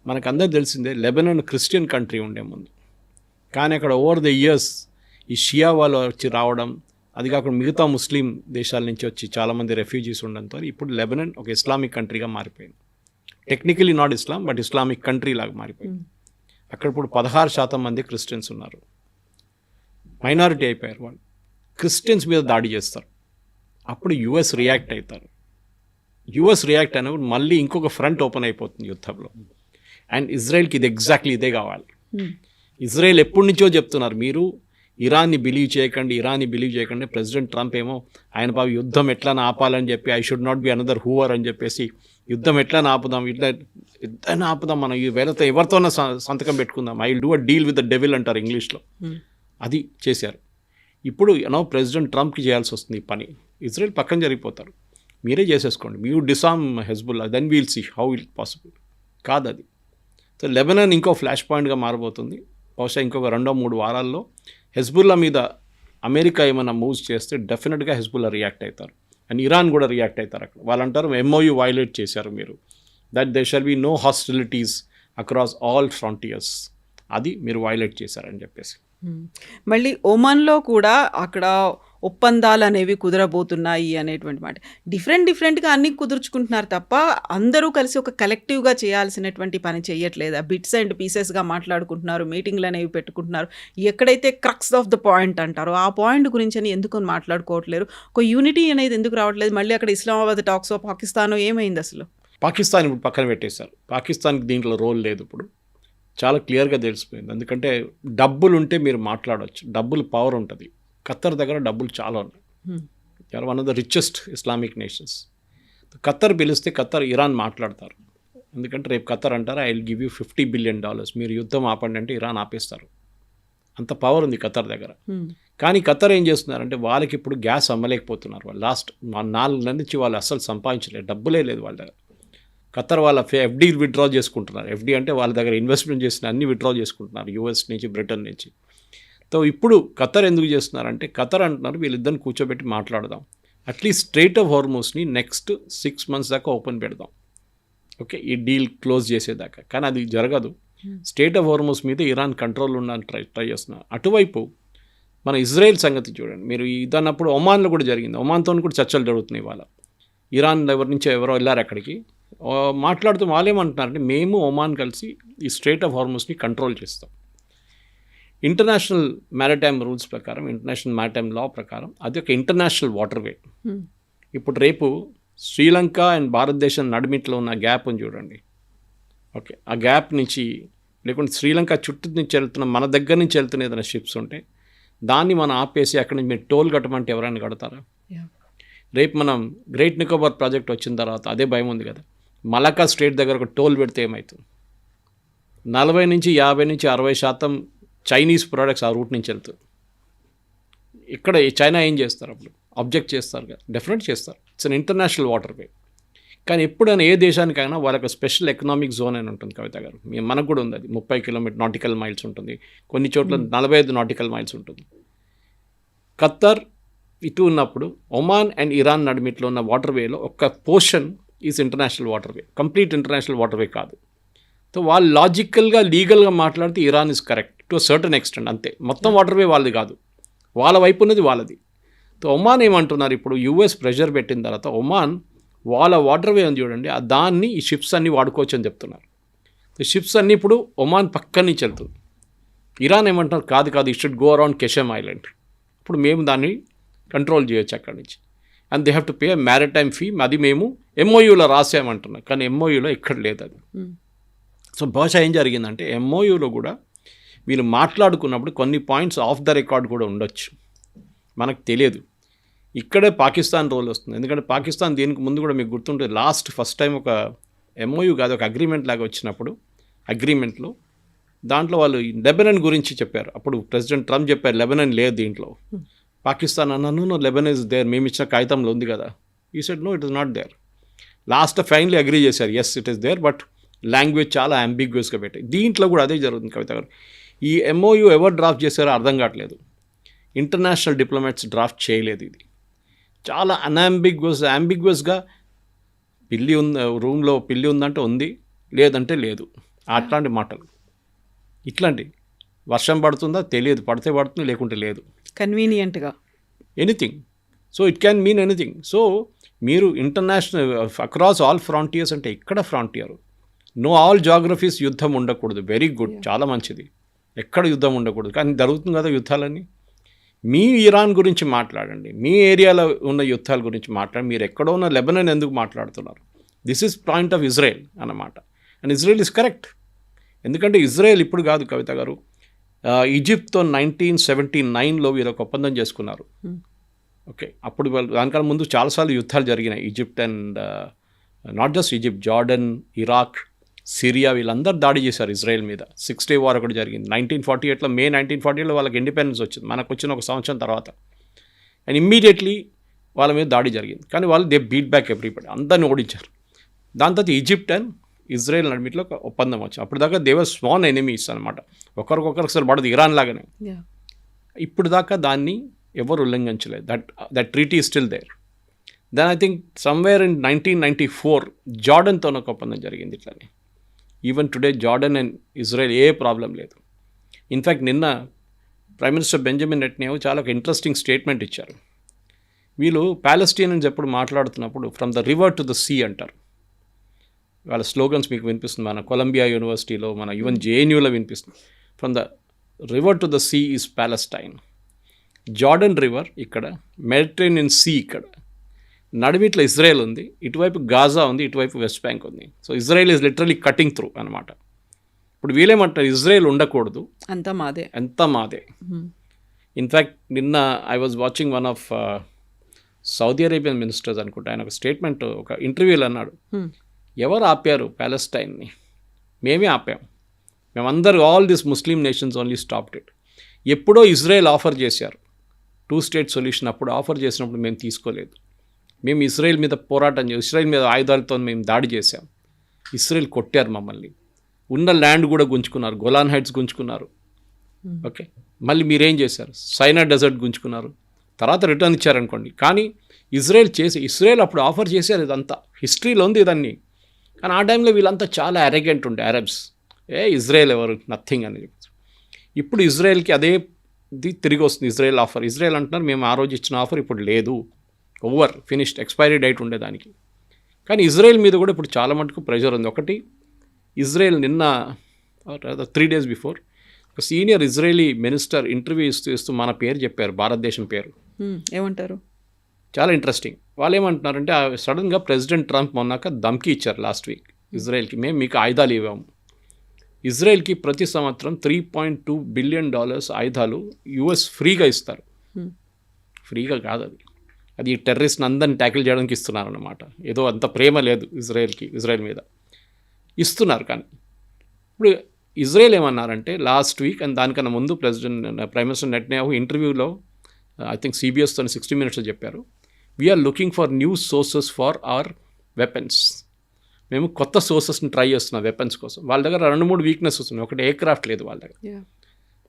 మనకు అందరూ తెలిసిందే లెబనాన్ క్రిస్టియన్ కంట్రీ ఉండే ముందు, కానీ అక్కడ ఓవర్ ద ఇయర్స్ ఈ షియా వాళ్ళు వచ్చి రావడం, అది కాకుండా మిగతా ముస్లిం దేశాల నుంచి వచ్చి చాలామంది రెఫ్యూజీస్ ఉండడంతో ఇప్పుడు లెబనాన్ ఒక ఇస్లామిక్ కంట్రీగా మారిపోయింది. Technically not Islam, but Islamic country లాగా మారిపోయింది. అక్కడ ఇప్పుడు 16% మంది క్రిస్టియన్స్ ఉన్నారు, మైనారిటీ అయిపోయారు. వాళ్ళు క్రిస్టియన్స్ మీద దాడి చేస్తారు. అప్పుడు యుఎస్ రియాక్ట్ అవుతారు. యుఎస్ రియాక్ట్ అయినప్పుడు మళ్ళీ ఇంకొక ఫ్రంట్ ఓపెన్ అయిపోతుంది యుద్ధంలో. అండ్ ఇజ్రాయెల్కి ఇది ఎగ్జాక్ట్లీ ఇదే కావాలి. ఇజ్రాయెల్ ఎప్పటి నుంచో చెప్తున్నారు, మీరు ఇరాన్ని బిలీవ్ చేయకండి. ప్రెసిడెంట్ ట్రంప్ ఏమో ఆయన బాబు యుద్ధం ఎట్లా ఆపాలని చెప్పి, I should not be another Hoover అని చెప్పేసి, యుద్ధం ఎట్లా ఆపుదాం, ఇట్లా ఆపుదాం, మనం ఈ వేళతో ఎవరితోనే సంతకం పెట్టుకుందాం, I will do a deal with the devil అంటారు ఇంగ్లీష్లో. అది చేశారు. ఇప్పుడు ప్రెసిడెంట్ ట్రంప్కి చేయాల్సి వస్తుంది ఈ పని. ఇజ్రాయెల్ పక్కన జరిగిపోతారు, మీరే చేసేసుకోండి, you disarm Hezbollah, then we'll see how it possible. కాదు అది. సో లెబనాన్ ఇంకో ఫ్లాష్ పాయింట్గా మారబోతుంది. బహుశా ఇంకొక 2-3 వారాల్లో హెజ్బుల్లా మీద అమెరికా ఏమైనా మూవ్స్ చేస్తే డెఫినెట్గా హెజ్బుల్లా రియాక్ట్ అవుతారు. అండ్ ఇరాన్ కూడా రియాక్ట్ అవుతారు. అక్కడ వాళ్ళు అంటారు MOU వైలేట్ చేశారు మీరు, that they shall be no hostilities across all frontiers, అది మీరు వైలేట్ చేశారని చెప్పేసి. మళ్ళీ ఒమన్లో కూడా అక్కడ ఒప్పందాలు అనేవి కుదరబోతున్నాయి అనేటువంటి మాట. డిఫరెంట్గా అన్నీ కుదుర్చుకుంటున్నారు తప్ప అందరూ కలిసి ఒక కలెక్టివ్గా చేయాల్సినటువంటి పని చేయట్లేదు. బిట్స్ అండ్ పీసెస్గా మాట్లాడుకుంటున్నారు, మీటింగ్లు అనేవి పెట్టుకుంటున్నారు. ఎక్కడైతే క్రక్స్ ఆఫ్ ద పాయింట్ అంటారో ఆ పాయింట్ గురించి అని ఎందుకు మాట్లాడుకోవట్లేరు? ఒక యూనిటీ అనేది ఎందుకు రావట్లేదు? మళ్ళీ అక్కడ ఇస్లామాబాద్ టాక్స్ ఆఫ్ పాకిస్తాన్ ఏమైంది అసలు? పాకిస్తాన్ ఇప్పుడు పక్కన పెట్టేశారు. పాకిస్తాన్కి దీంట్లో రోల్ లేదు. ఇప్పుడు చాలా క్లియర్గా తెలిసిపోయింది. ఎందుకంటే డబ్బులు ఉంటే మీరు మాట్లాడవచ్చు, డబ్బులు పవర్ ఉంటుంది. ఖత్తర్ దగ్గర డబ్బులు చాలా ఉన్నాయి. You're one of the richest Islamic nations. Qatar పిలిస్తే ఖత్తర్ ఇరాన్ మాట్లాడతారు. ఎందుకంటే రేపు ఖత్తర్ అంటారు, I will give you $50 billion, మీరు యుద్ధం ఆపండి అంటే ఇరాన్ ఆపేస్తారు. అంత పవర్ ఉంది ఖత్తర్ దగ్గర. కానీ ఖత్తర్ ఏం చేస్తున్నారంటే వాళ్ళకి ఇప్పుడు గ్యాస్ అమ్మలేకపోతున్నారు. వాళ్ళు లాస్ట్ 4 నెలల నుంచి వాళ్ళు అస్సలు సంపాదించలేదు, డబ్బులే లేదు వాళ్ళ దగ్గర. ఖత్తర్ వాళ్ళ FD విత్డ్రా చేసుకుంటున్నారు. FD అంటే వాళ్ళ దగ్గర ఇన్వెస్ట్మెంట్ చేసిన అన్ని విత్డ్రా చేసుకుంటున్నారు, US నుంచి, బ్రిటన్ నుంచి. సో ఇప్పుడు ఖత్తర్ ఎందుకు చేస్తున్నారంటే, ఖత్తర్ అంటున్నారు వీళ్ళిద్దరిని కూర్చోబెట్టి మాట్లాడదాం, అట్లీస్ట్ స్ట్రైట్ ఆఫ్ హార్మోస్ని నెక్స్ట్ 6 months దాకా ఓపెన్ పెడదాం, ఓకే, ఈ డీల్ క్లోజ్ చేసేదాకా. కానీ అది జరగదు. స్టేట్ ఆఫ్ హార్మోస్ మీద ఇరాన్ కంట్రోల్ ఉండాలని ట్రై చేస్తున్నారు. అటువైపు మన ఇజ్రాయెల్ సంగతి చూడండి. మీరు ఇదన్నప్పుడు ఒమాన్లో కూడా జరిగింది. ఒమాన్తో కూడా చర్చలు జరుగుతున్నాయి. వాళ్ళ ఇరాన్ ఎవరి నుంచో ఎవరో వెళ్ళారు అక్కడికి, మాట్లాడుతూ వాళ్ళు ఏమంటున్నారంటే, మేము ఒమాన్ కలిసి ఈ స్ట్రైట్ ఆఫ్ హార్మోస్ని కంట్రోల్ చేస్తాం. ఇంటర్నేషనల్ మ్యారిటైమ్ రూల్స్ ప్రకారం, ఇంటర్నేషనల్ మ్యారిటైమ్ లా ప్రకారం అది ఒక ఇంటర్నేషనల్ వాటర్వే. ఇప్పుడు రేపు శ్రీలంక అండ్ భారతదేశం నడిమిట్లో ఉన్న గ్యాప్ అని చూడండి, ఓకే, ఆ గ్యాప్ నుంచి లేకుంటే శ్రీలంక చుట్టూ నుంచి వెళ్తున్న, మన దగ్గర నుంచి వెళ్తున్న ఏదైనా షిప్స్ ఉంటే దాన్ని మనం ఆపేసి అక్కడి నుంచి మీరు టోల్ కట్టమంటే ఎవరైనా కడతారా? రేపు మనం గ్రేట్ నికోబార్ ప్రాజెక్ట్ వచ్చిన తర్వాత అదే భయం ఉంది కదా, మలకా స్ట్రేట్ దగ్గర ఒక టోల్ పెడితే ఏమవుతుంది? 40 నుంచి 50 నుంచి 60% చైనీస్ ప్రోడక్ట్స్ ఆ రూట్ నుంచి వెళ్తుంది. ఇక్కడ చైనా ఏం చేస్తారు? అప్పుడు అబ్జెక్ట్ చేస్తారు కదా, డెఫినెట్ చేస్తారు. It's an international waterway. కానీ ఎప్పుడైనా ఏ దేశానికైనా వాళ్ళకి స్పెషల్ ఎకనామిక్ జోన్ అని ఉంటుంది కవిత గారు. మనకు కూడా ఉంది, అది 30 కిలోమీటర్ నాటికల్ మైల్స్ ఉంటుంది, కొన్ని చోట్ల 45 నాటికల్ మైల్స్ ఉంటుంది. ఖత్తర్ ఇటు ఉన్నప్పుడు ఒమాన్ అండ్ ఇరాన్ నడిమిట్లో ఉన్న వాటర్వేలో ఒక portion is international waterway, complete international waterway కాదు. సో వాళ్ళు లాజికల్గా లీగల్గా మాట్లాడితే Iran is correct to certain extent, అంతే. మొత్తం వాటర్వే వాళ్ళది కాదు, వాళ్ళ వైపు ఉన్నది వాళ్ళది. సో ఒమాన్ ఏమంటున్నారు, ఇప్పుడు US ప్రెషర్ పెట్టిన తర్వాత ఒమాన్ వాళ్ళ వాటర్వే అని చూడండి, దాన్ని ఈ షిప్స్ అన్నీ వాడుకోవచ్చు అని చెప్తున్నారు. ఈ షిప్స్ అన్నీ ఇప్పుడు ఒమాన్ పక్క నుంచి వెళ్తుంది. ఇరాన్ ఏమంటున్నారు, కాదు it should go around Qeshm island, ఇప్పుడు మేము దాన్ని కంట్రోల్ చేయొచ్చు అక్కడి నుంచి. And they have to pay maritime fee, అది మేము MOUలో రాసామంటున్నాం, కానీ MOUలో ఇక్కడ లేదు అది. సో బహుశా ఏం జరిగిందంటే MOUలో కూడా వీళ్ళు మాట్లాడుకున్నప్పుడు కొన్ని పాయింట్స్ ఆఫ్ ద రికార్డ్ కూడా ఉండొచ్చు, మనకు తెలియదు. ఇక్కడే పాకిస్తాన్ రోల్ వస్తుంది. ఎందుకంటే పాకిస్తాన్ దీనికి ముందు కూడా మీకు గుర్తుంటే ఫస్ట్ టైం ఒక MOU కాదు, ఒక అగ్రిమెంట్ లాగా వచ్చినప్పుడు, అగ్రిమెంట్లో దాంట్లో వాళ్ళు లెబనాన్ గురించి చెప్పారు. అప్పుడు ప్రెసిడెంట్ ట్రంప్ చెప్పారు లెబనాన్ లేదు దీంట్లో. పాకిస్తాన్ అన్నాను లెబనాన్ ఇస్ దేర్, మేము ఇచ్చిన కాగితంలో ఉంది కదా. He said no, it is not there. Finally agree చేశారు, yes it is there, but language చాలా అంబిగ్యూస్గా పెట్టాయి. దీంట్లో కూడా అదే జరుగుతుంది కవిత గారు. ఈ MOU ఎవరు డ్రాఫ్ట్ చేశారో అర్థం కావట్లేదు. ఇంటర్నేషనల్ డిప్లొమాట్స్ డ్రాఫ్ట్ చేయలేదు. ఇది చాలా అంబిగ్వస్గా పిల్లి ఉంది, రూమ్లో పిల్లి ఉందంటే ఉంది, లేదంటే లేదు, అట్లాంటి మాటలు. ఇట్లాంటి వర్షం పడుతుందా తెలియదు, పడితే పడుతుంది లేకుంటే లేదు, కన్వీనియంట్గా anything. So it can mean anything. So మీరు ఇంటర్నేషనల్ అక్రాస్ ఆల్ ఫ్రాంటియర్స్ అంటే ఇక్కడ ఫ్రాంటియర్ నో ఆల్ జాగ్రఫీస్ యుద్ధం ఉండకూడదు. వెరీ గుడ్, చాలా మంచిది, ఎక్కడ యుద్ధం ఉండకూడదు. కానీ జరుగుతుంది కదా యుద్ధాలన్నీ. మీ ఇరాన్ గురించి మాట్లాడండి, మీ ఏరియాలో ఉన్న యుద్ధాల గురించి మాట్లాడండి. మీరు ఎక్కడో ఉన్న లెబనాన్ ఎందుకు మాట్లాడుతున్నారు? This is point of Israel అన్నమాట. And Israel is correct. ఎందుకంటే ఇజ్రాయెల్ ఇప్పుడు కాదు కవిత గారు, ఈజిప్ట్తో 1979లో వీరు ఒక ఒప్పందం చేసుకున్నారు. ఓకే, అప్పుడు వాళ్ళు దానికన్నా ముందు చాలాసార్లు యుద్ధాలు జరిగినాయి. Egypt and not just Egypt, Jordan, Iraq, Syria వీళ్ళందరూ దాడి చేశారు ఇజ్రాయెల్ మీద. 6 Day వార్ ఒకటి జరిగింది 1948లో. మే 1948లో వాళ్ళకి ఇండిపెండెన్స్ వచ్చింది, మనకు వచ్చిన ఒక సంవత్సరం తర్వాత. అండ్ ఇమ్మీడియట్లీ వాళ్ళ మీద దాడి జరిగింది. కానీ వాళ్ళు దే బీట్ బ్యాక్ ఎవ్రీబడి, అందరిని ఓడించారు. దాని తర్వాత ఈజిప్ట్ అండ్ ఇజ్రాయెల్ నడిమిట్లో ఒక ఒప్పందం వచ్చింది. అప్పుడు దాకా దేవర్ స్మాల్ ఎనిమీస్ అనమాట, ఒకరికొకరికి అసలు పడదు, ఇరాన్ లాగానే. ఇప్పుడు దాకా దాన్ని ఎవరు ఉల్లంఘించలేదు. That treaty is still there. Then I think somewhere in 1994 జార్డన్తో ఒక ఒప్పందం జరిగింది ఇట్లనే. Even today Jordan and Israel ఏ ప్రాబ్లం లేదు. ఇన్ఫ్యాక్ట్ నిన్న ప్రైమ్ మినిస్టర్ బెంజమిన్ నెటన్యాహు చాలా ఒక ఇంట్రెస్టింగ్ స్టేట్మెంట్ ఇచ్చారు. వీళ్ళు ప్యాలెస్టీనియన్స్ ఎప్పుడు మాట్లాడుతున్నప్పుడు from the river to the sea అంటారు. వాళ్ళ స్లోగన్స్ మీకు వినిపిస్తుంది, మన కొలంబియా యూనివర్సిటీలో, మన ఈవెన్ జేఎన్యూలో వినిపిస్తుంది. From the river to the sea is Palestine. Jordan river ఇక్కడ, మెడిటరేనియన్ సీ ఇక్కడ, నడిమిట్ల ఇజ్రాయెల్ ఉంది, ఇటువైపు గాజా ఉంది, ఇటువైపు వెస్ట్ బ్యాంక్ ఉంది. So Israel is literally cutting through అనమాట. ఇప్పుడు వీళ్ళేమంటారు, ఇజ్రాయెల్ ఉండకూడదు, అంతా మాదే. ఇన్ఫ్యాక్ట్ నిన్న I was watching one of Saudi Arabian ministers అనుకుంటా, ఆయన ఒక స్టేట్మెంట్ ఒక ఇంటర్వ్యూలో అన్నాడు, ఎవరు ఆపారు ప్యాలెస్టైన్ని? మేమే ఆపాం. మేమందరూ all this Muslim nations only stopped it. ఎప్పుడో ఇజ్రాయెల్ ఆఫర్ చేశారు 2 State సొల్యూషన్, అప్పుడు ఆఫర్ చేసినప్పుడు మేము తీసుకోలేదు. మేము ఇజ్రాయెల్ మీద పోరాటం చేసి, ఇజ్రాయెల్ మీద ఆయుధాలతో మేము దాడి చేశాం. ఇజ్రాయెల్ కొట్టారు మమ్మల్ని, ఉన్న ల్యాండ్ కూడా గుంజుకున్నారు, గోలాన్ హైట్స్ గుంజుకున్నారు. ఓకే, మళ్ళీ మీరేం చేశారు? సైనా డెజర్ట్ గుంజుకున్నారు, తర్వాత రిటర్న్ ఇచ్చారనుకోండి. కానీ ఇజ్రాయెల్ అప్పుడు ఆఫర్ చేశారు, ఇదంతా హిస్టరీలో ఉంది ఇదన్నీ. కానీ ఆ టైంలో వీళ్ళంతా చాలా అరెగెంట్ ఉండే అరబ్స్, ఇజ్రాయెల్ ఎవరు, నథింగ్ అని చెప్పి. ఇప్పుడు ఇజ్రాయెల్కి అదే ఇది తిరిగి వస్తుంది, ఇజ్రాయెల్ ఆఫర్. ఇజ్రాయెల్ అంటున్నారు, మేము ఆ రోజు ఇచ్చిన ఆఫర్ ఇప్పుడు లేదు, ఓవర్, ఫినిష్డ్, ఎక్స్పైరీ డేట్ ఉండేదానికి. కానీ ఇజ్రాయెల్ మీద కూడా ఇప్పుడు చాలా మటుకు ప్రెషర్ ఉంది. ఒకటి, ఇజ్రాయెల్ నిన్న 3 days బిఫోర్ ఒక సీనియర్ ఇజ్రాయలీ మినిస్టర్ ఇంటర్వ్యూ ఇస్తూ మన పేరు చెప్పారు, భారతదేశం పేరు. ఏమంటారు? చాలా ఇంట్రెస్టింగ్. వాళ్ళు ఏమంటున్నారంటే, సడన్గా ప్రెసిడెంట్ ట్రంప్ మొన్నాక ధమ్కీ ఇచ్చారు లాస్ట్ వీక్ ఇజ్రాయెల్కి, మేము మీకు ఆయుధాలు ఇవ్వాము. ఇజ్రాయెల్కి ప్రతి సంవత్సరం $3.2 billion ఆయుధాలు యుఎస్ ఫ్రీగా ఇస్తారు. ఫ్రీగా కాదు, అది టెర్రరిస్ట్ని అందరిని ట్యాకిల్ చేయడానికి ఇస్తున్నారన్నమాట. ఏదో అంత ప్రేమ లేదు ఇజ్రాయెల్ మీద, ఇస్తున్నారు. కానీ ఇప్పుడు ఇజ్రాయెల్ ఏమన్నారంటే లాస్ట్ వీక్ అండ్ దానికన్నా ముందు ప్రైమ్ మినిస్టర్ నెటన్యాహు ఇంటర్వ్యూలో ఐ థింక్ CBSతో 60 Minutes చెప్పారు, we're looking for new sources for our weapons. మేము కొత్త సోర్సెస్ని ట్రై చేస్తున్నాం వెపన్స్ కోసం. వాళ్ళ దగ్గర 2-3 వీక్నెసెస్ ఉన్నాయి. ఒకటి, ఎయిర్క్రాఫ్ట్ లేదు వాళ్ళ దగ్గర,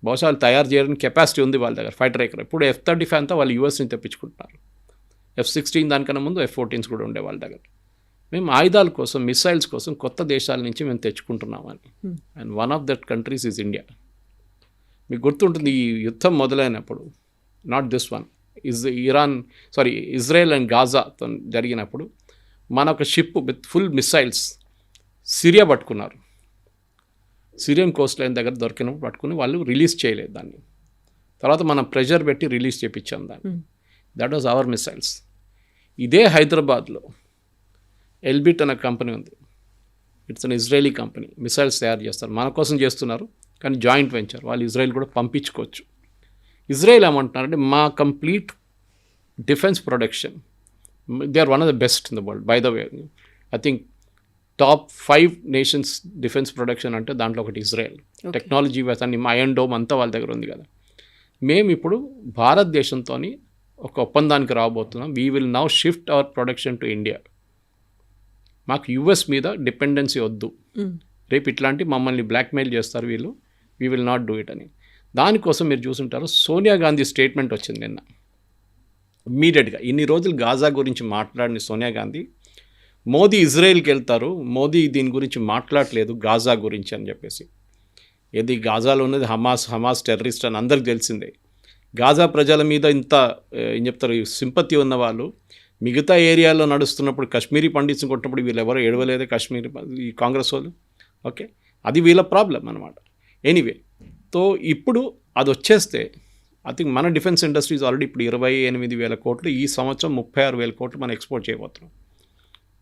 బహుశా వాళ్ళు తయారు చేయడానికి కెపాసిటీ ఉంది వాళ్ళ దగ్గర, ఫైటర్ ఎయిర్క్రాఫ్ట్. ఇప్పుడు F-35 అంతా వాళ్ళు యూఎస్ని తెప్పించుకుంటున్నారు. F-16 దానికన్నా ముందు F-14s కూడా ఉండే వాళ్ళ దగ్గర. మేము ఆయుధాల కోసం, మిసైల్స్ కోసం కొత్త దేశాల నుంచి మేము తెచ్చుకుంటున్నామని. And one of that countries is India. మీకు గుర్తుంటుంది, ఈ యుద్ధం మొదలైనప్పుడు, not this one, Israel and గాజాతో జరిగినప్పుడు మన ఒక ship with full missiles Syria పట్టుకున్నారు. సిరియన్ కోస్ట్ లైన్ దగ్గర దొరికినప్పుడు పట్టుకుని వాళ్ళు రిలీజ్ చేయలేదు దాన్ని. తర్వాత మనం ప్రెషర్ పెట్టి రిలీజ్ చేయించాం దాన్ని. That was our missiles. ఇదే హైదరాబాద్లో ఎల్బిట్ అనే కంపెనీ ఉంది, it's an Israeli company, missiles తయారు చేస్తారు, మన కోసం చేస్తున్నారు. కానీ జాయింట్ వెంచర్, వాళ్ళు ఇజ్రాయెల్ కూడా పంపించుకోవచ్చు. ఇజ్రాయెల్ ఏమంటున్నారంటే, మా complete defence production, they are one of the best in the world. By the way, I think top 5 nations defence production అంటే దాంట్లో ఒకటి ఇజ్రాయెల్. టెక్నాలజీ అన్ని ఐరన్ డోమ్ అంతా వాళ్ళ దగ్గర ఉంది కదా. మేము ఇప్పుడు భారతదేశంతో ఒక ఒప్పందానికి రాబోతున్నాం. We will now shift our production to India. మాకు యుఎస్ మీద డిపెండెన్సీ వద్దు. రేపు ఇట్లాంటి మమ్మల్ని బ్లాక్మెయిల్ చేస్తారు వీళ్ళు, we will not do it అని. దానికోసం మీరు చూసుంటారు సోనియా గాంధీ స్టేట్మెంట్ వచ్చింది నిన్న. ఇమ్మీడియట్గా ఇన్ని రోజులు గాజా గురించి మాట్లాడిన సోనియా గాంధీ మోదీ ఇజ్రాయెల్కి వెళ్తారు, మోదీ దీని గురించి మాట్లాడలేదు గాజా గురించి అని చెప్పేసి. ఏది గాజాలో ఉన్నది హమాస్ టెర్రరిస్ట్ అని అందరికి తెలిసిందే. గాజా ప్రజల మీద ఇంత ఏం చెప్తారు సింపతి ఉన్న వాళ్ళు మిగతా ఏరియాలో నడుస్తున్నప్పుడు కాశ్మీరీ పండిట్స్ని కొట్టినప్పుడు వీళ్ళు ఎవరో ఏడవలేదే కాశ్మీరీ ఈ కాంగ్రెస్ వాళ్ళు. ఓకే, అది వీళ్ళ ప్రాబ్లం అనమాట. ఎనీవే, తో ఇప్పుడు అది వచ్చేస్తే ఐ థింక్ మన డిఫెన్స్ ఇండస్ట్రీస్ ఆల్రెడీ ఇప్పుడు 28,000 కోట్లు, ఈ సంవత్సరం 36,000 కోట్లు మనం ఎక్స్పోర్ట్ చేయబోతున్నాం.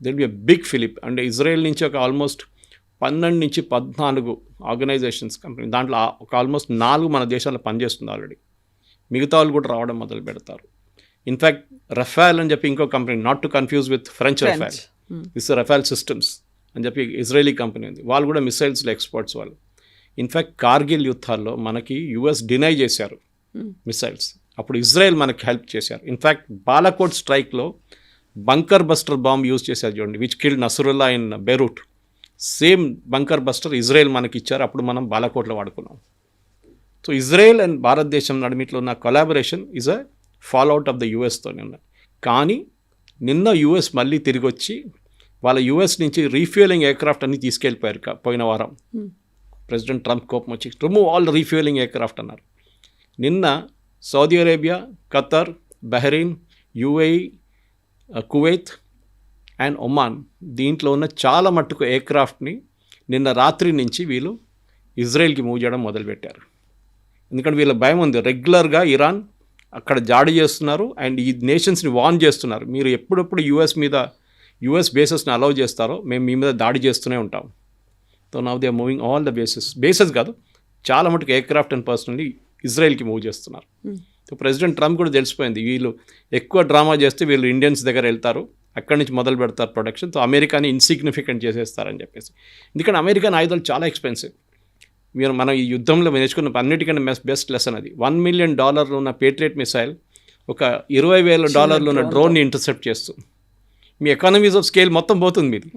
This'll be a big fillip. And Israel నుంచి ఒక ఆల్మోస్ట్ 12 నుంచి 14 ఆర్గనైజేషన్స్ కంపెనీ, దాంట్లో ఒక ఆల్మోస్ట్ 4 మన దేశాల్లో పనిచేస్తుంది ఆల్రెడీ. మిగతా వాళ్ళు కూడా రావడం మొదలు పెడతారు. ఇన్ఫ్యాక్ట్ రఫాల్ అని చెప్పి ఇంకో company, not to confuse with French Rafale, this Rafael systems అని చెప్పి ఇజ్రాయలీ కంపెనీ ఉంది. వాళ్ళు కూడా మిసైల్స్లో ఎక్స్పర్ట్స్ వాళ్ళు. ఇన్ఫ్యాక్ట్ కార్గిల్ యుద్ధాల్లో మనకి యుఎస్ డినై చేశారు మిసైల్స్, అప్పుడు ఇజ్రాయెల్ మనకి హెల్ప్ చేశారు. ఇన్ఫ్యాక్ట్ బాలాకోట్ స్ట్రైక్లో బంకర్ బస్టర్ బాంబ్ యూజ్ చేశారు చూడండి, which killed Nasrallah in Beirut. Same bunker buster Israel మనకి ఇచ్చారు, అప్పుడు మనం బాలాకోట్లో వాడుకున్నాం. సో ఇజ్రాయెల్ అండ్ భారతదేశం నడిమిట్లో ఉన్న collaboration is a fall out of the యుఎస్తోనే ఉన్నాయి. కానీ నిన్న యుఎస్ మళ్ళీ తిరిగి వచ్చి వాళ్ళ యుఎస్ నుంచి రీఫ్యూయలింగ్ ఎయిర్క్రాఫ్ట్ అన్ని తీసుకెళ్ళిపోయారు పోయిన వారం. ప్రెసిడెంట్ ట్రంప్ కోపం వచ్చి రిమూవ్ ఆల్ రీఫ్యూయలింగ్ ఎయిర్క్రాఫ్ట్ అన్నారు. నిన్న Saudi Arabia, Qatar, Bahrain, UAE, Kuwait and Oman, దీంట్లో ఉన్న చాలా మట్టుకు ఎయిర్క్రాఫ్ట్ని నిన్న రాత్రి నుంచి వీళ్ళు ఇజ్రాయెల్కి మూవ్ చేయడం మొదలుపెట్టారు. ఎందుకంటే వీళ్ళ భయం ఉంది, రెగ్యులర్గా ఇరాన్ అక్కడ జాడి చేస్తున్నారు అండ్ ఈ నేషన్స్ని వార్న్ చేస్తున్నారు, మీరు ఎప్పుడెప్పుడు యుఎస్ బేసెస్ని అలౌ చేస్తారో మేము మీ మీద దాడి చేస్తూనే ఉంటాం. So now they are moving all the bases కాదు, చాలా మటుకు ఎయిర్క్రాఫ్ట్ అండ్ పర్సనల్లీ ఇజ్రాయెల్కి మూవ్ చేస్తున్నారు. సో ప్రెసిడెంట్ ట్రంప్ కూడా తెలిసిపోయింది, వీళ్ళు ఎక్కువ డ్రామా చేస్తే వీళ్ళు ఇండియన్స్ దగ్గర వెళ్తారు, అక్కడి నుంచి మొదలు పెడతారు ప్రొడక్షన్. సో అమెరికాని ఇన్సిగ్నిఫికెంట్ చేసేస్తారని చెప్పేసి. ఎందుకంటే అమెరికన్ ఆయుధాలు చాలా ఎక్స్పెన్సివ్. మనం ఈ యుద్ధంలో నేర్చుకున్న అన్నిటికంటే బెస్ట్ లెసన్ అది. $1 మిలియన్ ఉన్న పేట్రియట్ మిసైల్ ఒక $20,000 ఉన్న డ్రోన్ని ఇంటర్సెప్ట్ చేస్తుంది. మీ ఎకానమీస్ ఆఫ్ స్కేల్ మొత్తం పోతుంది మీది.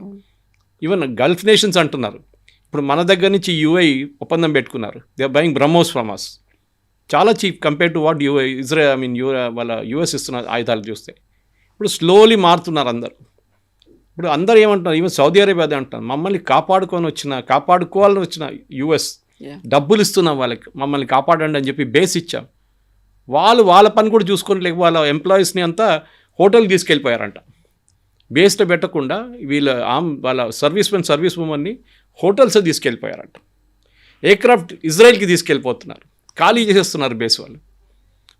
ఈవెన్ గల్ఫ్ నేషన్స్ అంటున్నారు, ఇప్పుడు మన దగ్గర నుంచి యుఏఈ ఒప్పందం పెట్టుకున్నారు, they are buying BrahMos from us, చాలా చీప్ కంపేర్ టు వాట్ వాళ్ళ యుఎస్ ఇస్తున్న ఆయుధాలు చూస్తే. ఇప్పుడు స్లోలీ మారుతున్నారు అందరు. ఇప్పుడు అందరు ఏమంటున్నారు, ఈవెన్ సౌదీ అరేబియా అదే అంటున్నారు, మమ్మల్ని కాపాడుకోవాలని వచ్చిన యుఎస్ డబ్బులు ఇస్తున్నాం వాళ్ళకి, మమ్మల్ని కాపాడండి అని చెప్పి బేస్ ఇచ్చాం. వాళ్ళ పని కూడా చూసుకోవట్లేదు, వాళ్ళ ఎంప్లాయీస్ని అంతా హోటల్కి తీసుకెళ్ళిపోయారంట. బేస్లో పెట్టకుండా వాళ్ళ సర్వీస్ ఉమెన్ని హోటల్స్ తీసుకెళ్ళిపోయారంట. ఎయిర్క్రాఫ్ట్ ఇజ్రాయెల్కి తీసుకెళ్ళిపోతున్నారు, ఖాళీ చేసేస్తున్నారు బేస్ వాళ్ళు.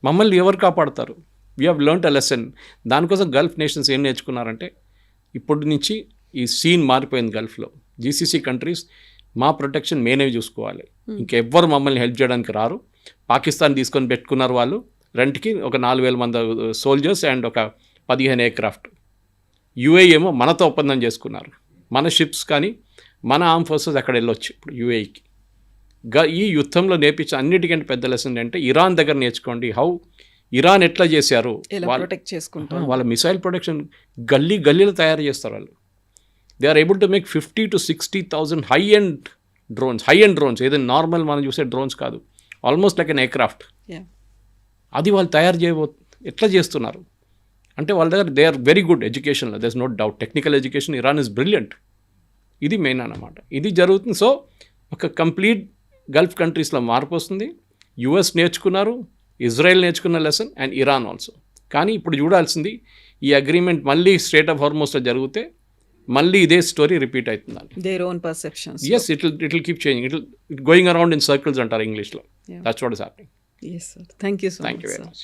మమ్మల్ని ఎవరు కాపాడతారు? We have learned a lesson. దానికోసం గల్ఫ్ నేషన్స్ ఏం నేర్చుకున్నారంటే, ఇప్పటి నుంచి ఈ సీన్ మారిపోయింది గల్ఫ్లో. జీసీసీ కంట్రీస్ మా ప్రొటెక్షన్ మేమే చూసుకోవాలి, ఇంకెవ్వరు మమ్మల్ని హెల్ప్ చేయడానికి రారు. పాకిస్తాన్ తీసుకొని పెట్టుకున్నారు వాళ్ళు రెంట్కి ఒక 4,000 మంది సోల్జర్స్ అండ్ ఒక 15 ఎయిర్క్రాఫ్ట్. యుఏఈ ఏమో మనతో ఒప్పందం చేసుకున్నారు, మన షిప్స్ కానీ మన ఆర్మ్ ఫోర్సెస్ అక్కడ వెళ్ళొచ్చు ఇప్పుడు యుఏఈకి. ఈ యుద్ధంలో నేర్పించిన అన్నిటికంటే పెద్ద లెసన్ అంటే ఇరాన్ దగ్గర నేర్చుకోండి. ఇరాన్ ఎట్లా చేశారు, ప్రొటెక్ట్ చేసుకుంటారు వాళ్ళ మిసైల్ ప్రొటెక్షన్ గల్లీలో తయారు చేస్తారు వాళ్ళు. They are able to make 50,000 to 60,000 high end drones, ఏదైనా నార్మల్ మనం చూసే డ్రోన్స్ కాదు, ఆల్మోస్ట్ లైక్ ఎన్ ఎయిర్క్రాఫ్ట్. అది వాళ్ళు తయారు ఎట్లా చేస్తున్నారు అంటే వాళ్ళ దగ్గర దే ఆర్ వెరీ గుడ్ ఎడ్యుకేషన్లో, there is no doubt. Technical education Iran is brilliant. ఇది మెయిన్ అన్నమాట, ఇది జరుగుతుంది. సో ఒక కంప్లీట్ గల్ఫ్ కంట్రీస్లో మార్పు వస్తుంది. యుఎస్ నేర్చుకున్నారు, ఇజ్రాయెల్ నేర్చుకున్న లెసన్ అండ్ ఇరాన్ ఆల్సో. కానీ ఇప్పుడు చూడాల్సింది, ఈ అగ్రిమెంట్ మళ్ళీ స్ట్రేట్ ఆఫ్ హార్మోస్లో జరిగితే మళ్ళీ ఇదే స్టోరీ రిపీట్ అవుతుంది. Their own perceptions. Yes, it will keep changing, it going around in circles అంటారు ఇంగ్లీష్లో. That's what is happening. Yes sir, thank you so much. Thank you very much.